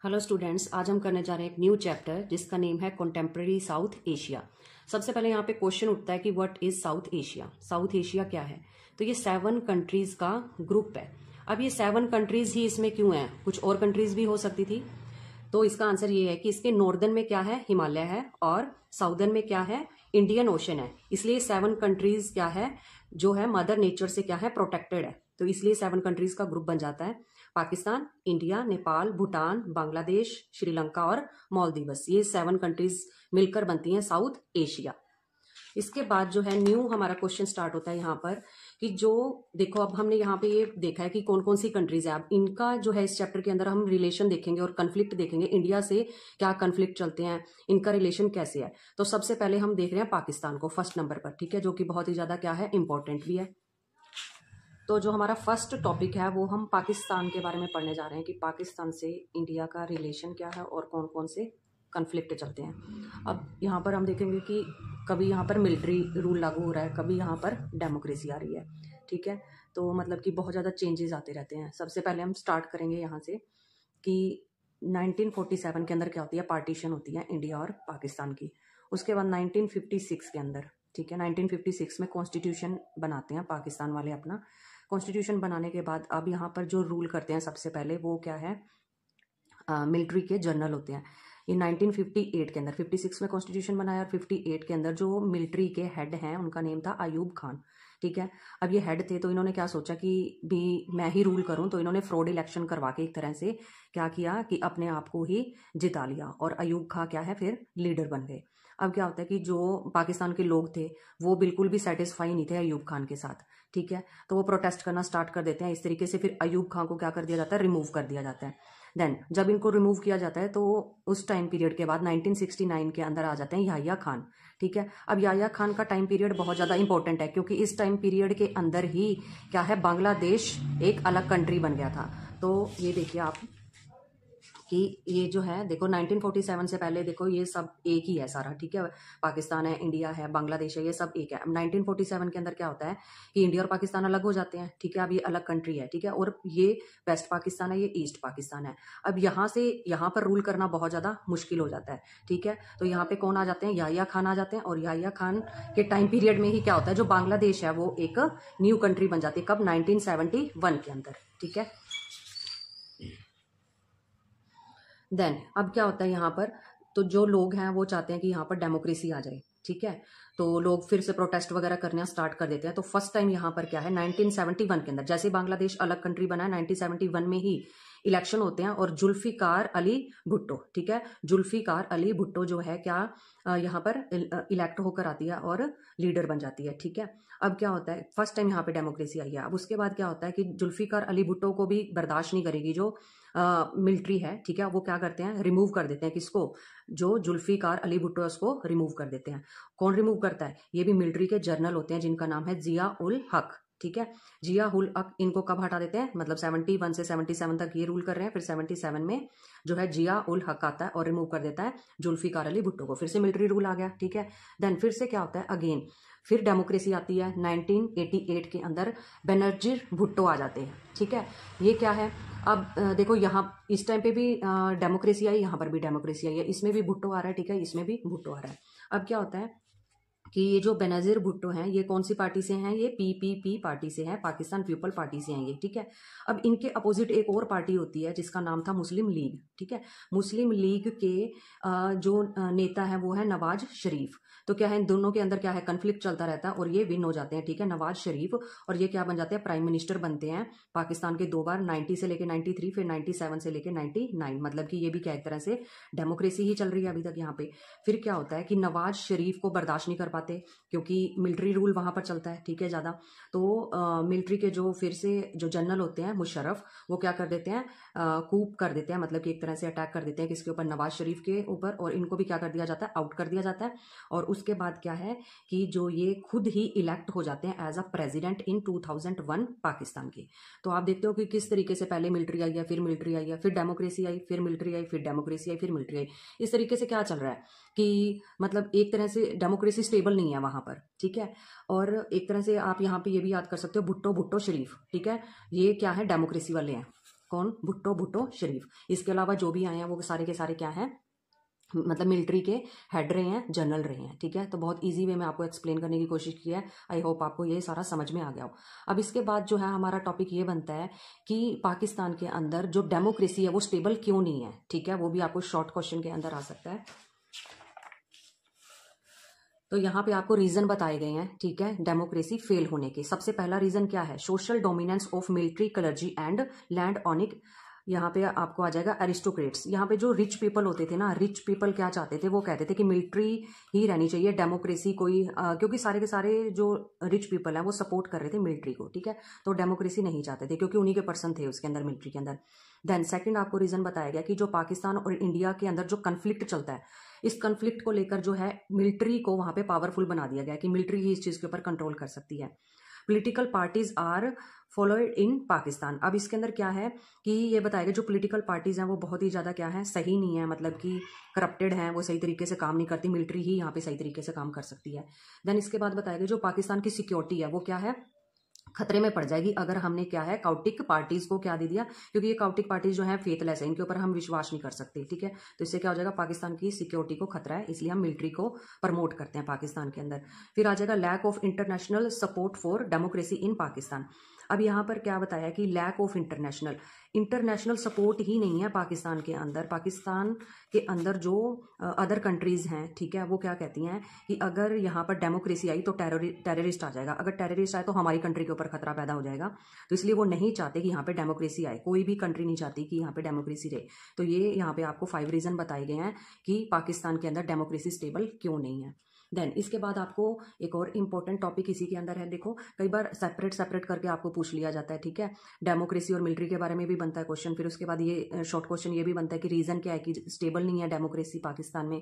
Hello students, आज हम करने जा रहे हैं एक न्यू चैप्टर जिसका नेम है कॉन्टेम्प्रेरी साउथ एशिया। सबसे पहले यहाँ पे क्वेश्चन उठता है कि what is south Asia. South Asia क्या है? तो ये 7 कंट्रीज का ग्रुप है। अब ये 7 कंट्रीज ही इसमें क्यों है? कुछ और कंट्रीज भी हो सकती थी। तो इसका आंसर ये है कि इसके नॉर्दर्न में क्या है, हिमालय है, और साउदर्न में क्या है, इंडियन ओशन है। इसलिए 7 कंट्रीज क्या है, जो है मदर नेचर से क्या है, प्रोटेक्टेड है। तो इसलिए 7 कंट्रीज का ग्रुप बन जाता है। पाकिस्तान, इंडिया, नेपाल, भूटान, बांग्लादेश, श्रीलंका और मालदीव्स, ये 7 कंट्रीज मिलकर बनती हैं साउथ एशिया। इसके बाद जो है न्यू हमारा क्वेश्चन स्टार्ट होता है यहाँ पर कि जो देखो, अब हमने यहाँ पे ये देखा है कि कौन कौन सी कंट्रीज है। अब इनका जो है इस चैप्टर के अंदर हम रिलेशन देखेंगे और कन्फ्लिक्ट देखेंगे। इंडिया से क्या कन्फ्लिक्ट चलते हैं, इनका रिलेशन कैसे है। तो सबसे पहले हम देख रहे हैं पाकिस्तान को फर्स्ट नंबर पर, ठीक है, जो कि बहुत ही ज्यादा क्या है, इंपॉर्टेंट भी है। तो जो हमारा फर्स्ट टॉपिक है वो हम पाकिस्तान के बारे में पढ़ने जा रहे हैं कि पाकिस्तान से इंडिया का रिलेशन क्या है और कौन कौन से कन्फ्लिक्ट चलते हैं। अब यहाँ पर हम देखेंगे कि कभी यहाँ पर मिलिट्री रूल लागू हो रहा है, कभी यहाँ पर डेमोक्रेसी आ रही है, ठीक है। तो मतलब कि बहुत ज़्यादा चेंजेस आते रहते हैं। सबसे पहले हम स्टार्ट करेंगे यहाँ से कि 1947 के अंदर क्या होती है, पार्टीशन होती है इंडिया और पाकिस्तान की। उसके बाद 1956 के अंदर, ठीक है, 1956 में कॉन्स्टिट्यूशन बनाते हैं पाकिस्तान वाले अपना। कॉन्स्टिट्यूशन बनाने के बाद अब यहाँ पर जो रूल करते हैं सबसे पहले वो क्या है, मिलिट्री के जनरल होते हैं। ये 1958 के अंदर, 56 में कॉन्स्टिट्यूशन बनाया और 58 के अंदर जो मिलिट्री के हेड हैं उनका नेम था अयूब खान, ठीक है। अब ये हेड थे तो इन्होंने क्या सोचा कि भी मैं ही रूल करूं, तो इन्होंने फ्रॉड इलेक्शन करवा के एक तरह से क्या किया कि अपने आप को ही जिता लिया और अयूब खान क्या है फिर लीडर बन गए। अब क्या होता है कि जो पाकिस्तान के लोग थे वो बिल्कुल भी सेटिस्फाई नहीं थे अयूब खान के साथ, ठीक है। तो वो प्रोटेस्ट करना स्टार्ट कर देते हैं। इस तरीके से फिर अयूब खान को क्या कर दिया जाता है, रिमूव कर दिया जाता है। देन जब इनको रिमूव किया जाता है तो उस टाइम पीरियड के बाद 1969 के अंदर आ जाते हैं याह्या खान, ठीक है। अब याह्या खान का टाइम पीरियड बहुत ज़्यादा इंपॉर्टेंट है क्योंकि इस टाइम पीरियड के अंदर ही क्या है, बांग्लादेश एक अलग कंट्री बन गया था। तो ये देखिए आप कि ये जो है देखो 1947 से पहले देखो ये सब एक ही है सारा, ठीक है। पाकिस्तान है, इंडिया है, बांग्लादेश है, ये सब एक है। अब 1947 के अंदर क्या होता है कि इंडिया और पाकिस्तान अलग हो जाते हैं, ठीक है। अब ये अलग कंट्री है, ठीक है, और ये वेस्ट पाकिस्तान है, ये ईस्ट पाकिस्तान है। अब यहाँ से यहाँ पर रूल करना बहुत ज़्यादा मुश्किल हो जाता है, ठीक है। तो यहाँ पे कौन आ जाते हैं, याह्या खान आ जाते हैं। और याह्या खान के टाइम पीरियड में ही क्या होता है, जो बांग्लादेश है वो एक न्यू कंट्री बन जाती है। कब? 1971 के अंदर, ठीक है। देन अब क्या होता है यहाँ पर, तो जो लोग हैं वो चाहते हैं कि यहाँ पर डेमोक्रेसी आ जाए, ठीक है। तो लोग फिर से प्रोटेस्ट वगैरह करना स्टार्ट कर देते हैं। तो फर्स्ट टाइम यहाँ पर क्या है, 1971 के अंदर, जैसे बांग्लादेश अलग कंट्री बना है 1971 में ही इलेक्शन होते हैं और जुल्फिकार अली भुट्टो, ठीक है, जुल्फिकार अली भुट्टो जो है क्या यहाँ पर इलेक्ट होकर आती है और लीडर बन जाती है, ठीक है। अब क्या होता है, फर्स्ट टाइम यहाँ पे डेमोक्रेसी आई है। अब उसके बाद क्या होता है कि जुल्फिकार अली भुट्टो को भी बर्दाश्त नहीं करेगी जो मिलिट्री है, ठीक है। वो क्या करते हैं, रिमूव कर देते हैं किसको, जो जुल्फिकार अली भुट्टो है उसको रिमूव कर देते हैं। कौन रिमूव करता है? ये भी मिलिट्री के जर्नल होते हैं जिनका नाम है जिया उल हक, ठीक है। जिया उल हक इनको कब हटा देते हैं, मतलब 71 से 77 तक ये रूल कर रहे हैं, फिर 77 में जो है जिया उल हक आता है और रिमूव कर देता है जुल्फिकार अली भुट्टो को। फिर से मिलिट्री रूल आ गया, ठीक है। देन फिर से क्या होता है, अगेन फिर डेमोक्रेसी आती है 1988 के अंदर, बेनजीर भुट्टो आ जाते हैं, ठीक है। ये क्या है, अब देखो यहाँ इस टाइम पे भी डेमोक्रेसी आई, यहाँ पर भी डेमोक्रेसी आई है, इसमें भी भुट्टो आ रहा है, ठीक है, इसमें भी भुट्टो आ रहा है। अब क्या होता है कि ये जो बेनजीर भुट्टो हैं ये कौन सी पार्टी से हैं, ये पीपीपी पार्टी से हैं, पाकिस्तान पीपल पार्टी से हैं ये, ठीक है। अब इनके अपोजिट एक और पार्टी होती है जिसका नाम था मुस्लिम लीग, ठीक है। मुस्लिम लीग के जो नेता है वो है नवाज शरीफ। तो क्या है, इन दोनों के अंदर क्या है, कन्फ्लिक्ट चलता रहता है और ये विन हो जाते हैं, ठीक है, नवाज शरीफ। और ये क्या बन जाते हैं, प्राइम मिनिस्टर बनते हैं पाकिस्तान के 2 बार, 90 से लेके 93, फिर 97 से लेके 99। मतलब कि ये भी क्या एक तरह से डेमोक्रेसी ही चल रही है अभी तक यहाँ पे। फिर क्या होता है कि नवाज शरीफ को बर्दाश्त नहीं कर पाते क्योंकि मिलिट्री रूल वहां पर चलता है, ठीक है, ज्यादा। तो मिलिट्री के जो फिर से जो जनरल होते हैं मुशर्रफ, वो क्या कर देते हैं, कूप कर देते हैं, मतलब कि एक तरह से अटैक कर देते हैं किसके ऊपर, नवाज शरीफ के ऊपर, और इनको भी क्या कर दिया जाता है, आउट कर दिया जाता है। और उसके बाद क्या है कि जो ये खुद ही इलेक्ट हो जाते हैं as a president in 2001 Pakistan के। तो आप देखते हो कि किस तरीके से पहले मिलिट्री आई है, फिर मिलिट्री आई है, फिर डेमोक्रेसी आई, फिर मिलिट्री आई, फिर डेमोक्रेसी आई, फिर मिलिट्री आई। इस तरीके से क्या चल रहा है कि मतलब एक तरह से डेमोक्रेसी स्टेबल नहीं है वहां पर, ठीक है। और एक तरह से आप यहाँ पे ये भी याद कर सकते हो, भुट्टो भुट्टो शरीफ, ठीक है, ये क्या है, डेमोक्रेसी वाले हैं। कौन, भुट्टो शरीफ। इसके अलावा जो भी आए हैं वो सारे के सारे क्या हैं, मतलब मिलिट्री के हेड रहे हैं, जनरल रहे हैं। ठीक है, तो बहुत इजी वे में आपको एक्सप्लेन करने की कोशिश की है। आई होप आपको ये सारा समझ में आ गया हो। अब इसके बाद जो है हमारा टॉपिक ये बनता है कि पाकिस्तान के अंदर जो डेमोक्रेसी है वो स्टेबल क्यों नहीं है। ठीक है, वो भी आपको शॉर्ट क्वेश्चन के अंदर आ सकता है। तो यहाँ पे आपको रीजन बताए गए हैं। ठीक है, डेमोक्रेसी फेल होने के सबसे पहला रीजन क्या है, social dominance of military, clergy and land owning. यहाँ पे आपको आ जाएगा एरिस्टोक्रेट्स। यहाँ पे जो रिच पीपल होते थे ना, रिच पीपल क्या चाहते थे, वो कहते थे कि मिलिट्री ही रहनी चाहिए, डेमोक्रेसी कोई क्योंकि सारे के सारे जो रिच पीपल हैं वो सपोर्ट कर रहे थे मिलिट्री को। ठीक है, तो डेमोक्रेसी नहीं चाहते थे क्योंकि उन्हीं के पर्सन थे उसके अंदर, मिलिट्री के अंदर। देन सेकंड आपको रीजन बताया गया कि जो पाकिस्तान और इंडिया के अंदर जो कन्फ्लिक्ट चलता है, इस कन्फ्लिक्ट को लेकर जो है मिलिट्री को वहां पे पावरफुल बना दिया गया कि मिलिट्री ही इस चीज के ऊपर कंट्रोल कर सकती है। Political parties are followed in Pakistan. अब इसके अंदर क्या है कि ये बताएगा जो पॉलिटिकल पार्टीज हैं वो बहुत ही ज़्यादा क्या है, सही नहीं है, मतलब कि करप्टेड हैं, वो सही तरीके से काम नहीं करती, मिलिट्री ही यहाँ पे सही तरीके से काम कर सकती है। देन इसके बाद बताएगा जो पाकिस्तान की सिक्योरिटी है वो क्या है, खतरे में पड़ जाएगी अगर हमने क्या है काउटिक पार्टीज को क्या दे दिया, क्योंकि ये काउटिक पार्टीज जो है फेथलेस है, इनके ऊपर हम विश्वास नहीं कर सकते। ठीक है, तो इससे क्या हो जाएगा, पाकिस्तान की सिक्योरिटी को खतरा है, इसलिए हम मिलिट्री को प्रमोट करते हैं पाकिस्तान के अंदर। फिर आ जाएगा lack of international support for democracy in Pakistan. अब यहाँ पर क्या बताया कि लैक ऑफ इंटरनेशनल सपोर्ट ही नहीं है पाकिस्तान के अंदर। पाकिस्तान के अंदर जो अदर कंट्रीज हैं, ठीक है, वो क्या कहती हैं कि अगर यहाँ पर डेमोक्रेसी आई तो टेररिस्ट आ जाएगा, अगर टेररिस्ट आए तो हमारी कंट्री के ऊपर खतरा पैदा हो जाएगा, तो इसलिए वो नहीं चाहते कि यहाँ पे डेमोक्रेसी आए, कोई भी कंट्री नहीं चाहती कि यहाँ पे डेमोक्रेसी रहे। तो ये यहाँ पे आपको 5 रीजन बताए गए हैं कि पाकिस्तान के अंदर डेमोक्रेसी स्टेबल क्यों नहीं है। देन इसके बाद आपको एक और इम्पोर्टेंट टॉपिक इसी के अंदर है, देखो कई बार सेपरेट करके आपको पूछ लिया जाता है। ठीक है, डेमोक्रेसी और मिलिट्री के बारे में भी बनता है क्वेश्चन, फिर उसके बाद ये शॉर्ट क्वेश्चन ये भी बनता है कि रीजन क्या है कि स्टेबल नहीं है डेमोक्रेसी पाकिस्तान में।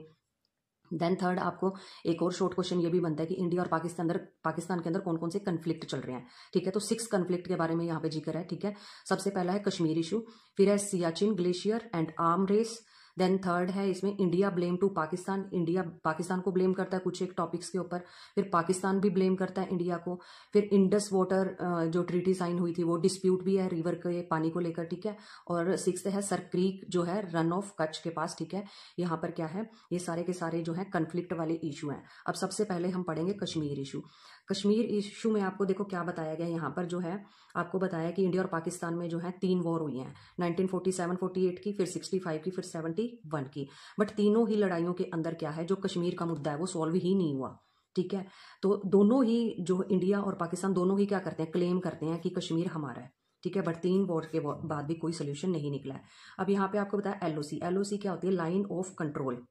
देन थर्ड आपको एक और शॉर्ट क्वेश्चन ये भी बनता है कि इंडिया और पाकिस्तान के अंदर कौन कौन से कन्फ्लिक्ट चल रहे हैं। ठीक है, तो 6 कन्फ्लिक्ट के बारे में यहाँ पे जिक्र है। ठीक है, सबसे पहला है कश्मीर इशू, फिर है Siachen glacier and arm race. Then third है इसमें India blame to Pakistan, India Pakistan को ब्लेम करता है कुछ एक टॉपिक्स के ऊपर, फिर पाकिस्तान भी ब्लेम करता है इंडिया को। फिर इंडस वाटर जो ट्रीटी साइन हुई थी वो डिस्प्यूट भी है रिवर के पानी को लेकर। ठीक है, और 6th है सर क्रीक जो है रन ऑफ कच्छ के पास। ठीक है, यहाँ पर क्या है, ये सारे के सारे जो है कन्फ्लिक्ट वाले इशू हैं। अब सबसे पहले हम पढ़ेंगे कश्मीर इशू। कश्मीर इशू में आपको देखो क्या बताया गया, यहाँ पर जो है आपको बताया कि इंडिया और पाकिस्तान में जो है 3 वॉर हुई हैं, 1947-48 की, फिर 65 की, फिर 71 की। बट तीनों ही लड़ाइयों के अंदर क्या है, जो कश्मीर का मुद्दा है वो सॉल्व ही नहीं हुआ। ठीक है, तो दोनों ही जो इंडिया और पाकिस्तान दोनों ही क्या करते हैं, क्लेम करते हैं कि कश्मीर हमारा है। ठीक है, बट 3 वॉर के बाद भी कोई सोल्यूशन नहीं निकला है। अब यहाँ पे आपको बताया एलओसी क्या होती है, लाइन ऑफ कंट्रोल।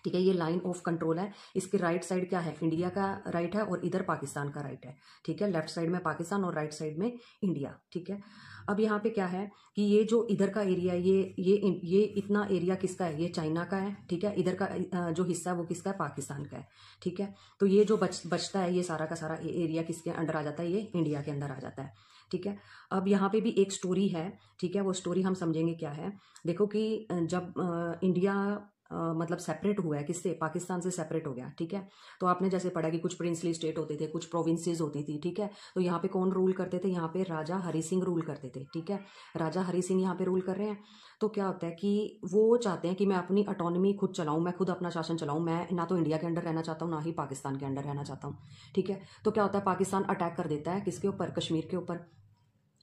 ठीक है, ये लाइन ऑफ कंट्रोल है, इसके राइट साइड क्या है, इंडिया का राइट है और इधर पाकिस्तान का राइट है। ठीक है, लेफ्ट साइड में पाकिस्तान और राइट साइड में इंडिया। ठीक है, अब यहाँ पे क्या है कि ये जो इधर का एरिया है, ये इतना एरिया किसका है, ये चाइना का है। ठीक है, इधर का जो हिस्सा है वो किसका है, पाकिस्तान का है। ठीक है, तो ये जो बचता है ये सारा का सारा एरिया किसके अंडर आ जाता है, ये इंडिया के अंदर आ जाता है। ठीक है, अब यहाँ पे भी एक स्टोरी है। ठीक है, वो स्टोरी हम समझेंगे क्या है। देखो कि जब इंडिया मतलब सेपरेट हुआ है किससे, पाकिस्तान से सेपरेट हो गया। ठीक है, तो आपने जैसे पढ़ा कि कुछ प्रिंसली स्टेट होते थे, कुछ प्रोविंसेस होती थी। ठीक है, तो यहाँ पे कौन रूल करते थे, यहाँ पे राजा हरि सिंह रूल करते थे। ठीक है, राजा हरि सिंह यहाँ पे रूल कर रहे हैं। तो क्या होता है कि वो चाहते हैं कि मैं अपनी ऑटोनॉमी खुद चलाऊं, मैं खुद अपना शासन चलाऊं, मैं ना तो इंडिया के अंडर रहना चाहता हूँ ना ही पाकिस्तान के अंडर रहना चाहता हूँ। ठीक है, तो क्या होता है, पाकिस्तान अटैक कर देता है किसके ऊपर, कश्मीर के ऊपर,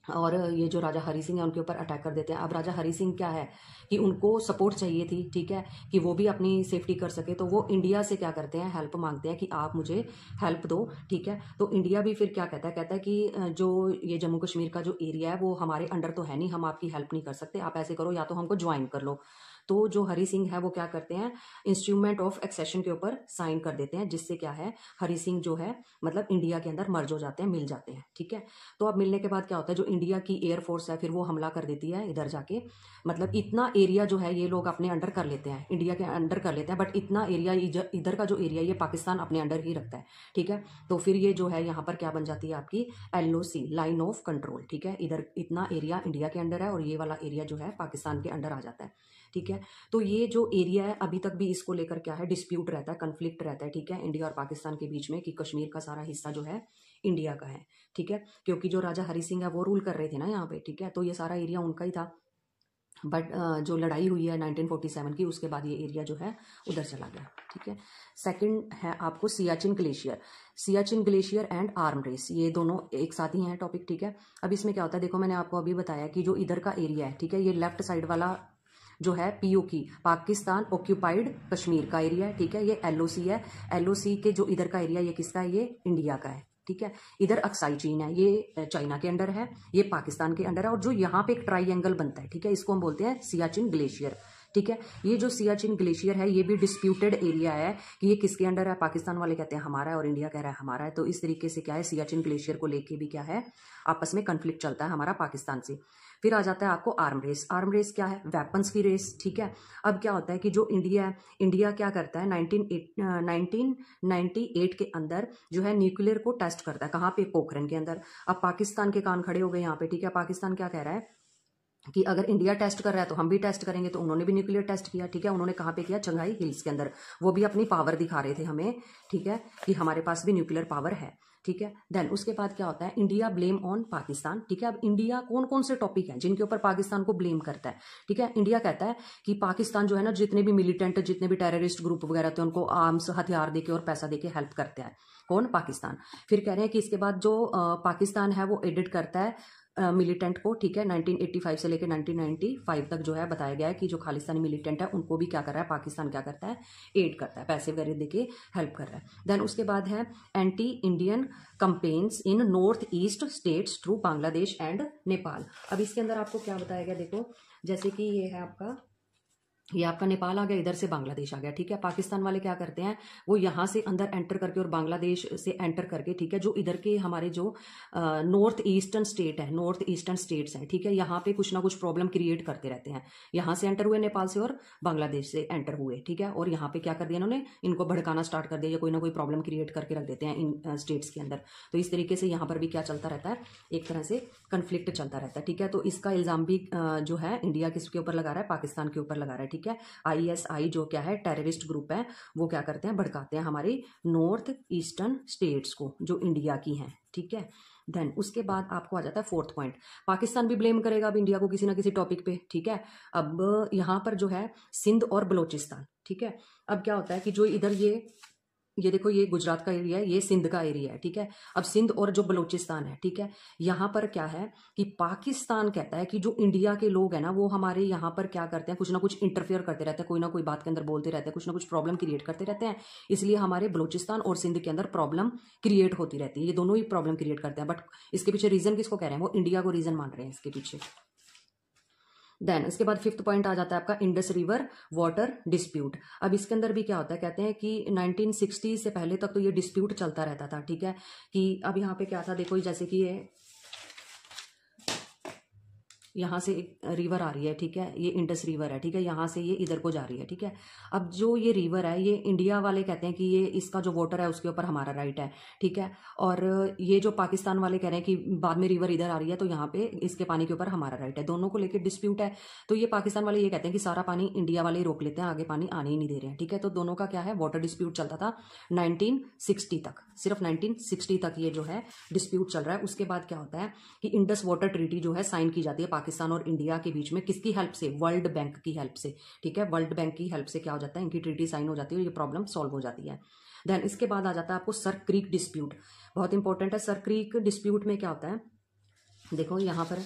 और ये जो राजा हरि सिंह है उनके ऊपर अटैक कर देते हैं। अब राजा हरि सिंह क्या है कि उनको सपोर्ट चाहिए थी। ठीक है, कि वो भी अपनी सेफ्टी कर सके, तो वो इंडिया से क्या करते हैं, हेल्प मांगते हैं कि आप मुझे हेल्प दो। ठीक है, तो इंडिया भी फिर क्या कहता है कि जो ये जम्मू कश्मीर का जो एरिया है वो हमारे अंडर तो है नहीं, हम आपकी हेल्प नहीं कर सकते, आप ऐसे करो या तो हमको ज्वाइन कर लो। तो जो हरि सिंह है वो क्या करते हैं, इंस्ट्रूमेंट ऑफ एक्सेशन के ऊपर साइन कर देते हैं, जिससे क्या है, हरि सिंह जो है मतलब इंडिया के अंदर मर्ज हो जाते हैं, मिल जाते हैं। ठीक है, तो अब मिलने के बाद क्या होता है, जो इंडिया की एयरफोर्स है फिर वो हमला कर देती है इधर जाके, मतलब इतना एरिया जो है ये लोग अपने अंडर कर लेते हैं, इंडिया के अंडर कर लेते हैं, बट इतना एरिया इधर का जो एरिया ये पाकिस्तान अपने अंडर ही रखता है। ठीक है, तो फिर ये जो है यहाँ पर क्या बन जाती है आपकी LOC, लाइन ऑफ कंट्रोल। ठीक है, इधर इतना एरिया इंडिया के अंडर है और ये वाला एरिया जो है पाकिस्तान के अंडर आ जाता है। ठीक है, तो ये जो एरिया है अभी तक भी इसको लेकर क्या है, डिस्प्यूट रहता है, कन्फ्लिक्ट रहता है। ठीक है, इंडिया और पाकिस्तान के बीच में कि कश्मीर का सारा हिस्सा जो है इंडिया का है, ठीक है, क्योंकि जो राजा हरि सिंह है वो रूल कर रहे थे ना यहाँ पे, ठीक है, तो ये सारा एरिया उनका ही था। बट जो लड़ाई हुई है 1947 की, उसके बाद ये एरिया जो है उधर चला गया, ठीक है। सेकंड है आपको Siachen glacier. Siachen glacier and arm race, ये दोनों एक साथ ही हैं टॉपिक, ठीक है। अब इसमें क्या होता है, देखो मैंने आपको अभी बताया कि जो इधर का एरिया है, ठीक है, ये लेफ्ट साइड वाला जो है POK, पाकिस्तान ऑक्यूपाइड कश्मीर का एरिया है, ठीक है। ये LOC है, LOC के जो इधर का एरिया ये किसका है, ये इंडिया का है, ठीक है। इधर अक्साई चीन है, ये चाइना के अंडर है, ये पाकिस्तान के अंडर है, और जो यहाँ पे एक ट्राइंगल बनता है, ठीक है, इसको हम बोलते हैं सियाचिन ग्लेशियर, ठीक है। ये जो सियाचिन ग्लेशियर है ये भी डिस्प्यूटेड एरिया है कि ये किसके अंडर है, पाकिस्तान वाले कहते हैं हमारा है और इंडिया कह रहा है हमारा है। तो इस तरीके से क्या है, सियाचिन ग्लेशियर को लेके भी क्या है, आपस में कन्फ्लिक्ट चलता है हमारा पाकिस्तान से। फिर आ जाता है आपको आर्म रेस। आर्म रेस क्या है, वेपन्स की रेस, ठीक है। अब क्या होता है कि जो इंडिया है, इंडिया क्या करता है 1998 के अंदर जो है न्यूक्लियर को टेस्ट करता है, कहाँ पे, पोखरण के अंदर। अब पाकिस्तान के कान खड़े हो गए यहाँ पे, ठीक है। पाकिस्तान क्या कह रहा है कि अगर इंडिया टेस्ट कर रहा है तो हम भी टेस्ट करेंगे, तो उन्होंने भी न्यूक्लियर टेस्ट किया, ठीक है। उन्होंने कहाँ पे किया, चंगाई हिल्स के अंदर, वो भी अपनी पावर दिखा रहे थे हमें, ठीक है, कि हमारे पास भी न्यूक्लियर पावर है, ठीक है। देन उसके बाद क्या होता है, इंडिया ब्लेम ऑन पाकिस्तान, ठीक है। अब इंडिया कौन कौन से टॉपिक हैं जिनके ऊपर पाकिस्तान को ब्लेम करता है, ठीक है। इंडिया कहता है कि पाकिस्तान जो है ना, जितने भी मिलिटेंट, जितने भी टेररिस्ट ग्रुप वगैरह थे उनको आर्म्स, हथियार देके और पैसा देके हेल्प करता है, कौन, पाकिस्तान। फिर कह रहे हैं कि इसके बाद जो पाकिस्तान है वो एडिट करता है मिलिटेंट को, ठीक है। 1985 से लेकर 1995 तक जो है बताया गया है कि जो खालिस्तानी मिलिटेंट है उनको भी क्या कर रहा है, पाकिस्तान क्या करता है, एड करता है, पैसे वगैरह देके हेल्प कर रहा है। देन उसके बाद है anti Indian companies in north east states through Bangladesh and Nepal. अब इसके अंदर आपको क्या बताया गया, देखो जैसे कि ये है आपका, ये आपका नेपाल आ गया, इधर से बांग्लादेश आ गया, ठीक है। पाकिस्तान वाले क्या करते हैं, वो यहाँ से अंदर एंटर करके और बांग्लादेश से एंटर करके, ठीक है, जो इधर के हमारे जो नॉर्थ ईस्टर्न स्टेट है, नॉर्थ ईस्टर्न स्टेट्स हैं, ठीक है, यहाँ पे कुछ ना कुछ प्रॉब्लम क्रिएट करते रहते हैं। यहाँ से एंटर हुए नेपाल से और बांग्लादेश से एंटर हुए, ठीक है, और यहाँ पे क्या कर दिया इन्होंने, इनको भड़काना स्टार्ट कर दिया, या कोई ना कोई प्रॉब्लम क्रिएट करके रख देते हैं इन स्टेट्स के अंदर। तो इस तरीके से यहाँ पर भी क्या चलता रहता है, एक तरह से कन्फ्लिक्ट चलता रहता है, ठीक है। तो इसका इल्जाम भी जो है इंडिया किसके ऊपर लगा रहा है, पाकिस्तान के ऊपर लगा रहा है, ठीक है। ISI जो क्या है, टेररिस्ट ग्रुप है, वो क्या करते हैं, भड़काते हैं हमारी नॉर्थ ईस्टर्न स्टेट्स को जो इंडिया की हैं, ठीक है। देन उसके बाद आपको आ जाता है फोर्थ पॉइंट, पाकिस्तान भी ब्लेम करेगा अब इंडिया को किसी ना किसी टॉपिक पे, ठीक है। अब यहाँ पर जो है सिंध और बलोचिस्तान, ठीक है। अब क्या होता है कि जो इधर ये देखो, ये गुजरात का एरिया है, ये सिंध का एरिया है, ठीक है। अब सिंध और जो बलूचिस्तान है, ठीक है, यहाँ पर क्या है कि पाकिस्तान कहता है कि जो इंडिया के लोग हैं ना, वो हमारे यहाँ पर क्या करते हैं, कुछ ना कुछ इंटरफेयर करते रहते हैं, कोई ना कोई बात के अंदर बोलते रहते हैं, कुछ ना कुछ प्रॉब्लम क्रिएट करते रहते हैं, इसलिए हमारे बलूचिस्तान और सिंध के अंदर प्रॉब्लम क्रिएट होती रहती है। ये दोनों ही प्रॉब्लम क्रिएट करते हैं, बट इसके पीछे रीजन किसको कह रहे हैं, वो इंडिया को रीजन मान रहे हैं इसके पीछे। देन इसके बाद फिफ्थ पॉइंट आ जाता है आपका इंडस रिवर वाटर डिस्प्यूट। अब इसके अंदर भी क्या होता है, कहते हैं कि 1960 से पहले तक तो ये डिस्प्यूट चलता रहता था, ठीक है। कि अब यहाँ पे क्या था, देखो जैसे कि ये यहाँ से एक रिवर आ रही है, ठीक है, ये इंडस रिवर है, ठीक है, यहाँ से ये इधर को जा रही है, ठीक है। अब जो ये रिवर है, ये इंडिया वाले कहते हैं कि ये इसका जो वाटर है उसके ऊपर हमारा राइट है, ठीक है। और ये जो पाकिस्तान वाले कह रहे हैं कि बाद में रिवर इधर आ रही है तो यहाँ पे इसके पानी के ऊपर हमारा राइट है, दोनों को लेकर डिस्प्यूट है। तो ये पाकिस्तान वाले ये कहते हैं कि सारा पानी इंडिया वाले रोक लेते हैं, आगे पानी आने ही नहीं दे रहे हैं, ठीक है। तो दोनों का क्या है, वाटर डिस्प्यूट चलता था 1960 तक, सिर्फ 1960 तक ये जो है डिस्प्यूट चल रहा है। उसके बाद क्या होता है कि इंडस वाटर ट्रीटी जो है साइन की जाती है पाकिस्तान और इंडिया के बीच में, किसकी हेल्प से, वर्ल्ड बैंक की हेल्प से, ठीक है। वर्ल्ड बैंक की हेल्प से क्या हो जाता है, इनकी ट्रीटी साइन हो जाती है और ये प्रॉब्लम सॉल्व हो जाती है। देन इसके बाद आ जाता है आपको सर क्रीक डिस्प्यूट, बहुत इंपॉर्टेंट है। सर क्रीक डिस्प्यूट में क्या होता है, देखो यहाँ पर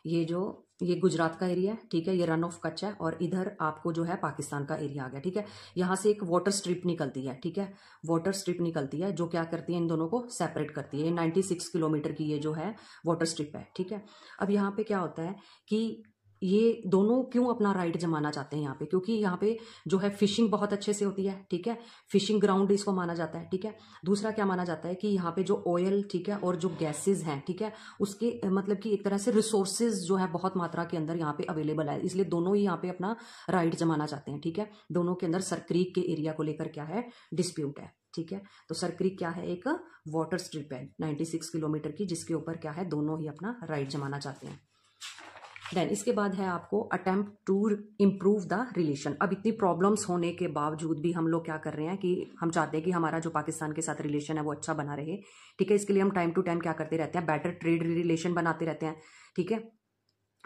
ये गुजरात का एरिया है, ठीक है, ये रन ऑफ कच्छ है, और इधर आपको जो है पाकिस्तान का एरिया आ गया, ठीक है। यहाँ से एक वाटर स्ट्रिप निकलती है, ठीक है, वाटर स्ट्रिप निकलती है जो क्या करती है, इन दोनों को सेपरेट करती है। ये 96 किलोमीटर की ये जो है वाटर स्ट्रिप है, ठीक है। अब यहाँ पे क्या होता है कि ये दोनों क्यों अपना राइट जमाना चाहते हैं यहाँ पे, क्योंकि यहाँ पे जो है फिशिंग बहुत अच्छे से होती है, ठीक है, फिशिंग ग्राउंड इसको माना जाता है, ठीक है। दूसरा क्या माना जाता है कि यहाँ पे जो ऑयल, ठीक है, और जो गैसेज हैं, ठीक है, उसके मतलब कि एक तरह से रिसोर्सेज जो है बहुत मात्रा के अंदर यहाँ पे अवेलेबल है, इसलिए दोनों ही यहाँ पे अपना राइट जमाना चाहते हैं, ठीक है। दोनों के अंदर सर क्रीक के एरिया को लेकर क्या है, डिस्प्यूट है, ठीक है। तो सर क्रीक क्या है, एक वाटर स्ट्रिप है 96 किलोमीटर की, जिसके ऊपर क्या है, दोनों ही अपना राइट जमाना चाहते हैं। देन इसके बाद है आपको attempt to improve the relation. अब इतनी प्रॉब्लम्स होने के बावजूद भी हम लोग क्या कर रहे हैं कि हम चाहते हैं कि हमारा जो पाकिस्तान के साथ रिलेशन है वो अच्छा बना रहे। ठीक है, इसके लिए हम टाइम टू टाइम क्या करते रहते हैं, बेटर ट्रेड रिलेशन बनाते रहते हैं। ठीक है,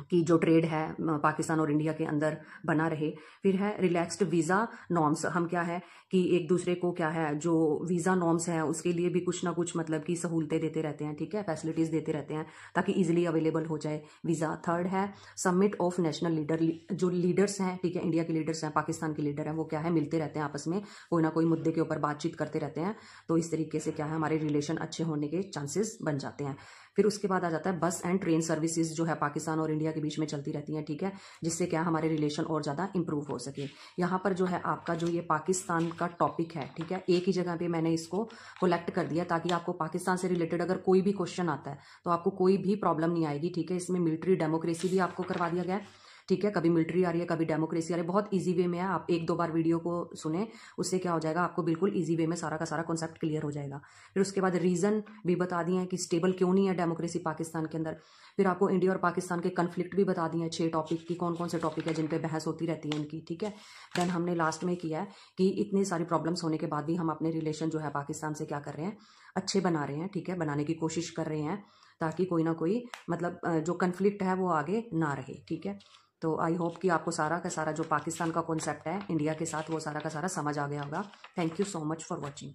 कि जो ट्रेड है पाकिस्तान और इंडिया के अंदर बना रहे। फिर है रिलैक्स्ड वीज़ा नॉर्म्स। हम क्या है कि एक दूसरे को क्या है जो वीज़ा नॉर्म्स हैं उसके लिए भी कुछ ना कुछ मतलब कि सहूलतें देते रहते हैं। ठीक है, फैसिलिटीज़ देते रहते हैं ताकि इजीली अवेलेबल हो जाए वीज़ा। थर्ड है समिट ऑफ नेशनल लीडर। जो लीडर्स हैं, ठीक है, इंडिया के लीडर्स हैं, पाकिस्तान के लीडर हैं, वो क्या है मिलते रहते हैं आपस में, कोई ना कोई मुद्दे के ऊपर बातचीत करते रहते हैं। तो इस तरीके से क्या है हमारे रिलेशन अच्छे होने के चांसेस बन जाते हैं। फिर उसके बाद आ जाता है बस एंड ट्रेन सर्विसेज जो है पाकिस्तान और इंडिया के बीच में चलती रहती हैं। ठीक है, जिससे क्या हमारे रिलेशन और ज़्यादा इंप्रूव हो सके। यहाँ पर जो है आपका जो ये पाकिस्तान का टॉपिक है, ठीक है, एक ही जगह पे मैंने इसको कोलेक्ट कर दिया ताकि आपको पाकिस्तान से रिलेटेड अगर कोई भी क्वेश्चन आता है तो आपको कोई भी प्रॉब्लम नहीं आएगी। ठीक है, इसमें मिलिट्री डेमोक्रेसी भी आपको करवा दिया गया है। ठीक है, कभी मिलिट्री आ रही है, कभी डेमोक्रेसी आ रही है, बहुत इजी वे में है। आप एक दो बार वीडियो को सुने, उससे क्या हो जाएगा आपको बिल्कुल इजी वे में सारा का सारा कॉन्सेप्ट क्लियर हो जाएगा। फिर उसके बाद रीजन भी बता दिए हैं कि स्टेबल क्यों नहीं है डेमोक्रेसी पाकिस्तान के अंदर। फिर आपको इंडिया और पाकिस्तान के कन्फ्लिक्ट भी बता दिए हैं, 6 टॉपिक की कौन कौन से टॉपिक है जिन पे बहस होती रहती है इनकी। ठीक है, देन हमने लास्ट में किया है कि इतनी सारी प्रॉब्लम्स होने के बाद भी हम अपने रिलेशन जो है पाकिस्तान से क्या कर रहे हैं, अच्छे बना रहे हैं। ठीक है, बनाने की कोशिश कर रहे हैं ताकि कोई ना कोई मतलब जो कन्फ्लिक्ट है वो आगे ना रहे। ठीक है, तो आई होप कि आपको सारा का सारा जो पाकिस्तान का कॉन्सेप्ट है इंडिया के साथ वो सारा का सारा समझ आ गया होगा। Thank you so much for watching.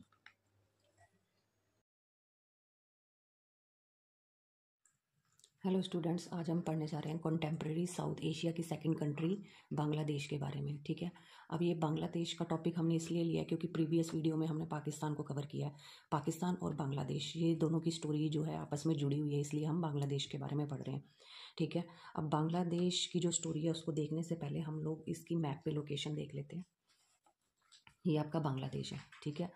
Hello students, आज हम पढ़ने जा रहे हैं कॉन्टेम्प्रेरी साउथ एशिया की सेकंड कंट्री बांग्लादेश के बारे में। ठीक है, अब ये बांग्लादेश का टॉपिक हमने इसलिए लिया है क्योंकि प्रीवियस वीडियो में हमने पाकिस्तान को कवर किया है। पाकिस्तान और बांग्लादेश ये दोनों की स्टोरी जो है आपस में जुड़ी हुई है, इसलिए हम बांग्लादेश के बारे में पढ़ रहे हैं। ठीक है, अब बांग्लादेश की जो स्टोरी है उसको देखने से पहले हम लोग इसकी मैप पे लोकेशन देख लेते हैं। ये आपका बांग्लादेश है। ठीक है,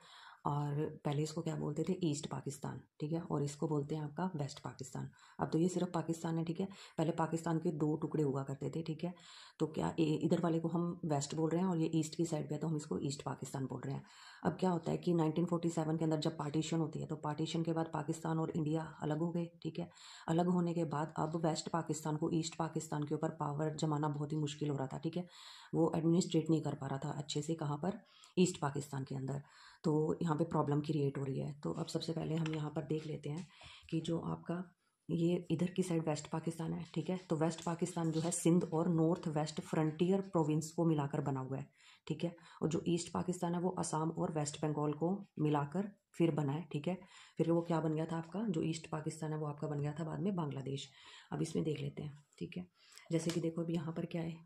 और पहले इसको क्या बोलते थे, ईस्ट पाकिस्तान। ठीक है, और इसको बोलते हैं आपका वेस्ट पाकिस्तान। अब तो ये सिर्फ पाकिस्तान है। ठीक है, पहले पाकिस्तान के 2 टुकड़े हुआ करते थे। ठीक है, तो क्या इधर वाले को हम वेस्ट बोल रहे हैं और ये ईस्ट की साइड पे है तो हम इसको ईस्ट पाकिस्तान बोल रहे हैं। अब क्या होता है कि 1947 के अंदर जब पार्टीशन होती है तो पार्टीशन के बाद पाकिस्तान और इंडिया अलग हो गए। ठीक है, अलग होने के बाद अब वेस्ट पाकिस्तान को ईस्ट पाकिस्तान के ऊपर पावर जमाना बहुत ही मुश्किल हो रहा था। ठीक है, वो एडमिनिस्ट्रेट नहीं कर पा रहा था अच्छे से, कहाँ पर, ईस्ट पाकिस्तान के अंदर। तो यहाँ पे प्रॉब्लम क्रिएट हो रही है। तो अब सबसे पहले हम यहाँ पर देख लेते हैं कि जो आपका ये इधर की साइड वेस्ट पाकिस्तान है। ठीक है, तो वेस्ट पाकिस्तान जो है सिंध और नॉर्थ वेस्ट फ्रंटियर प्रोविंस को मिलाकर बना हुआ है। ठीक है, और जो ईस्ट पाकिस्तान है वो असम और वेस्ट बंगाल को मिलाकर फिर बना है। ठीक है, फिर वो क्या बन गया था आपका, जो ईस्ट पाकिस्तान है वो आपका बन गया था बाद में बांग्लादेश। अब इसमें देख लेते हैं। ठीक है, जैसे कि देखो अभी यहाँ पर क्या है,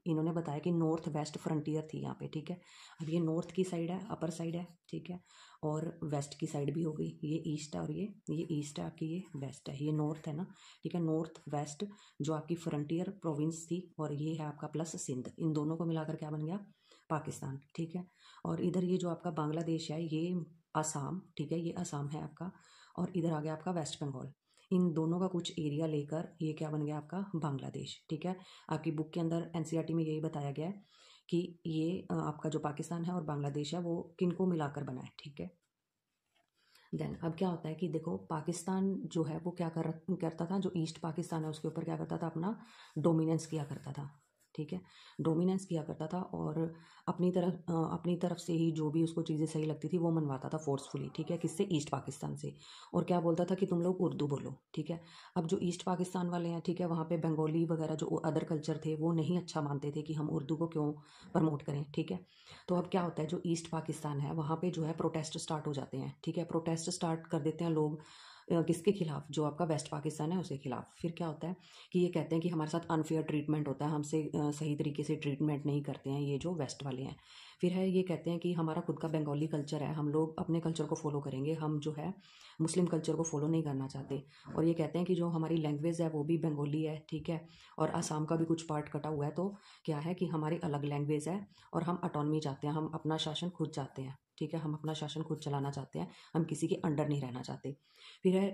इन्होंने बताया कि नॉर्थ वेस्ट फ्रंटियर थी यहाँ पे। ठीक है, अब ये नॉर्थ की साइड है, अपर साइड है। ठीक है, और वेस्ट की साइड भी हो गई, ये ईस्ट है और ये ईस्ट है आपकी, ये वेस्ट है, ये नॉर्थ है ना। ठीक है, नॉर्थ वेस्ट जो आपकी फ्रंटियर प्रोविंस थी, और ये है आपका प्लस सिंध, इन दोनों को मिलाकर क्या बन गया, पाकिस्तान। ठीक है, और इधर ये जो आपका बांग्लादेश है ये असम। ठीक है, ये असम है आपका, और इधर आ गया आपका वेस्ट बंगाल। इन दोनों का कुछ एरिया लेकर ये क्या बन गया आपका, बांग्लादेश। ठीक है, आपकी बुक के अंदर एनसीईआरटी में यही बताया गया है कि ये आपका जो पाकिस्तान है और बांग्लादेश है वो किनको मिलाकर बना है। ठीक है, देन अब क्या होता है कि देखो पाकिस्तान जो है वो क्या करता था, जो ईस्ट पाकिस्तान है उसके ऊपर क्या करता था, अपना डोमिनेंस किया करता था। ठीक है, डोमिनेंस किया करता था और अपनी तरफ से ही जो भी उसको चीज़ें सही लगती थी वो मनवाता था फोर्सफुली। ठीक है, किससे, ईस्ट पाकिस्तान से। और क्या बोलता था कि तुम लोग उर्दू बोलो। ठीक है, अब जो ईस्ट पाकिस्तान वाले हैं, ठीक है, वहाँ पे बंगाली वगैरह जो अदर कल्चर थे वो नहीं अच्छा मानते थे कि हम उर्दू को क्यों प्रमोट करें। ठीक है, तो अब क्या होता है, जो ईस्ट पाकिस्तान है वहाँ पे जो है प्रोटेस्ट स्टार्ट हो जाते हैं। ठीक है, प्रोटेस्ट स्टार्ट कर देते हैं लोग, किसके खिलाफ, जो आपका वेस्ट पाकिस्तान है उसके खिलाफ। फिर क्या होता है कि ये कहते हैं कि हमारे साथ अनफेयर ट्रीटमेंट होता है, हमसे सही तरीके से ट्रीटमेंट नहीं करते हैं ये जो वेस्ट वाले हैं। फिर है ये कहते हैं कि हमारा खुद का बंगाली कल्चर है, हम लोग अपने कल्चर को फॉलो करेंगे, हम जो है मुस्लिम कल्चर को फॉलो नहीं करना चाहते। और ये कहते हैं कि जो हमारी लैंग्वेज है वो भी बंगाली है। ठीक है, और आसाम का भी कुछ पार्ट कटा हुआ है, तो क्या है कि हमारी अलग लैंग्वेज है और हम ऑटोनॉमी चाहते हैं, हम अपना शासन खुद चाहते हैं। ठीक है, हम अपना शासन खुद चलाना चाहते हैं, हम किसी के अंडर नहीं रहना चाहते। फिर है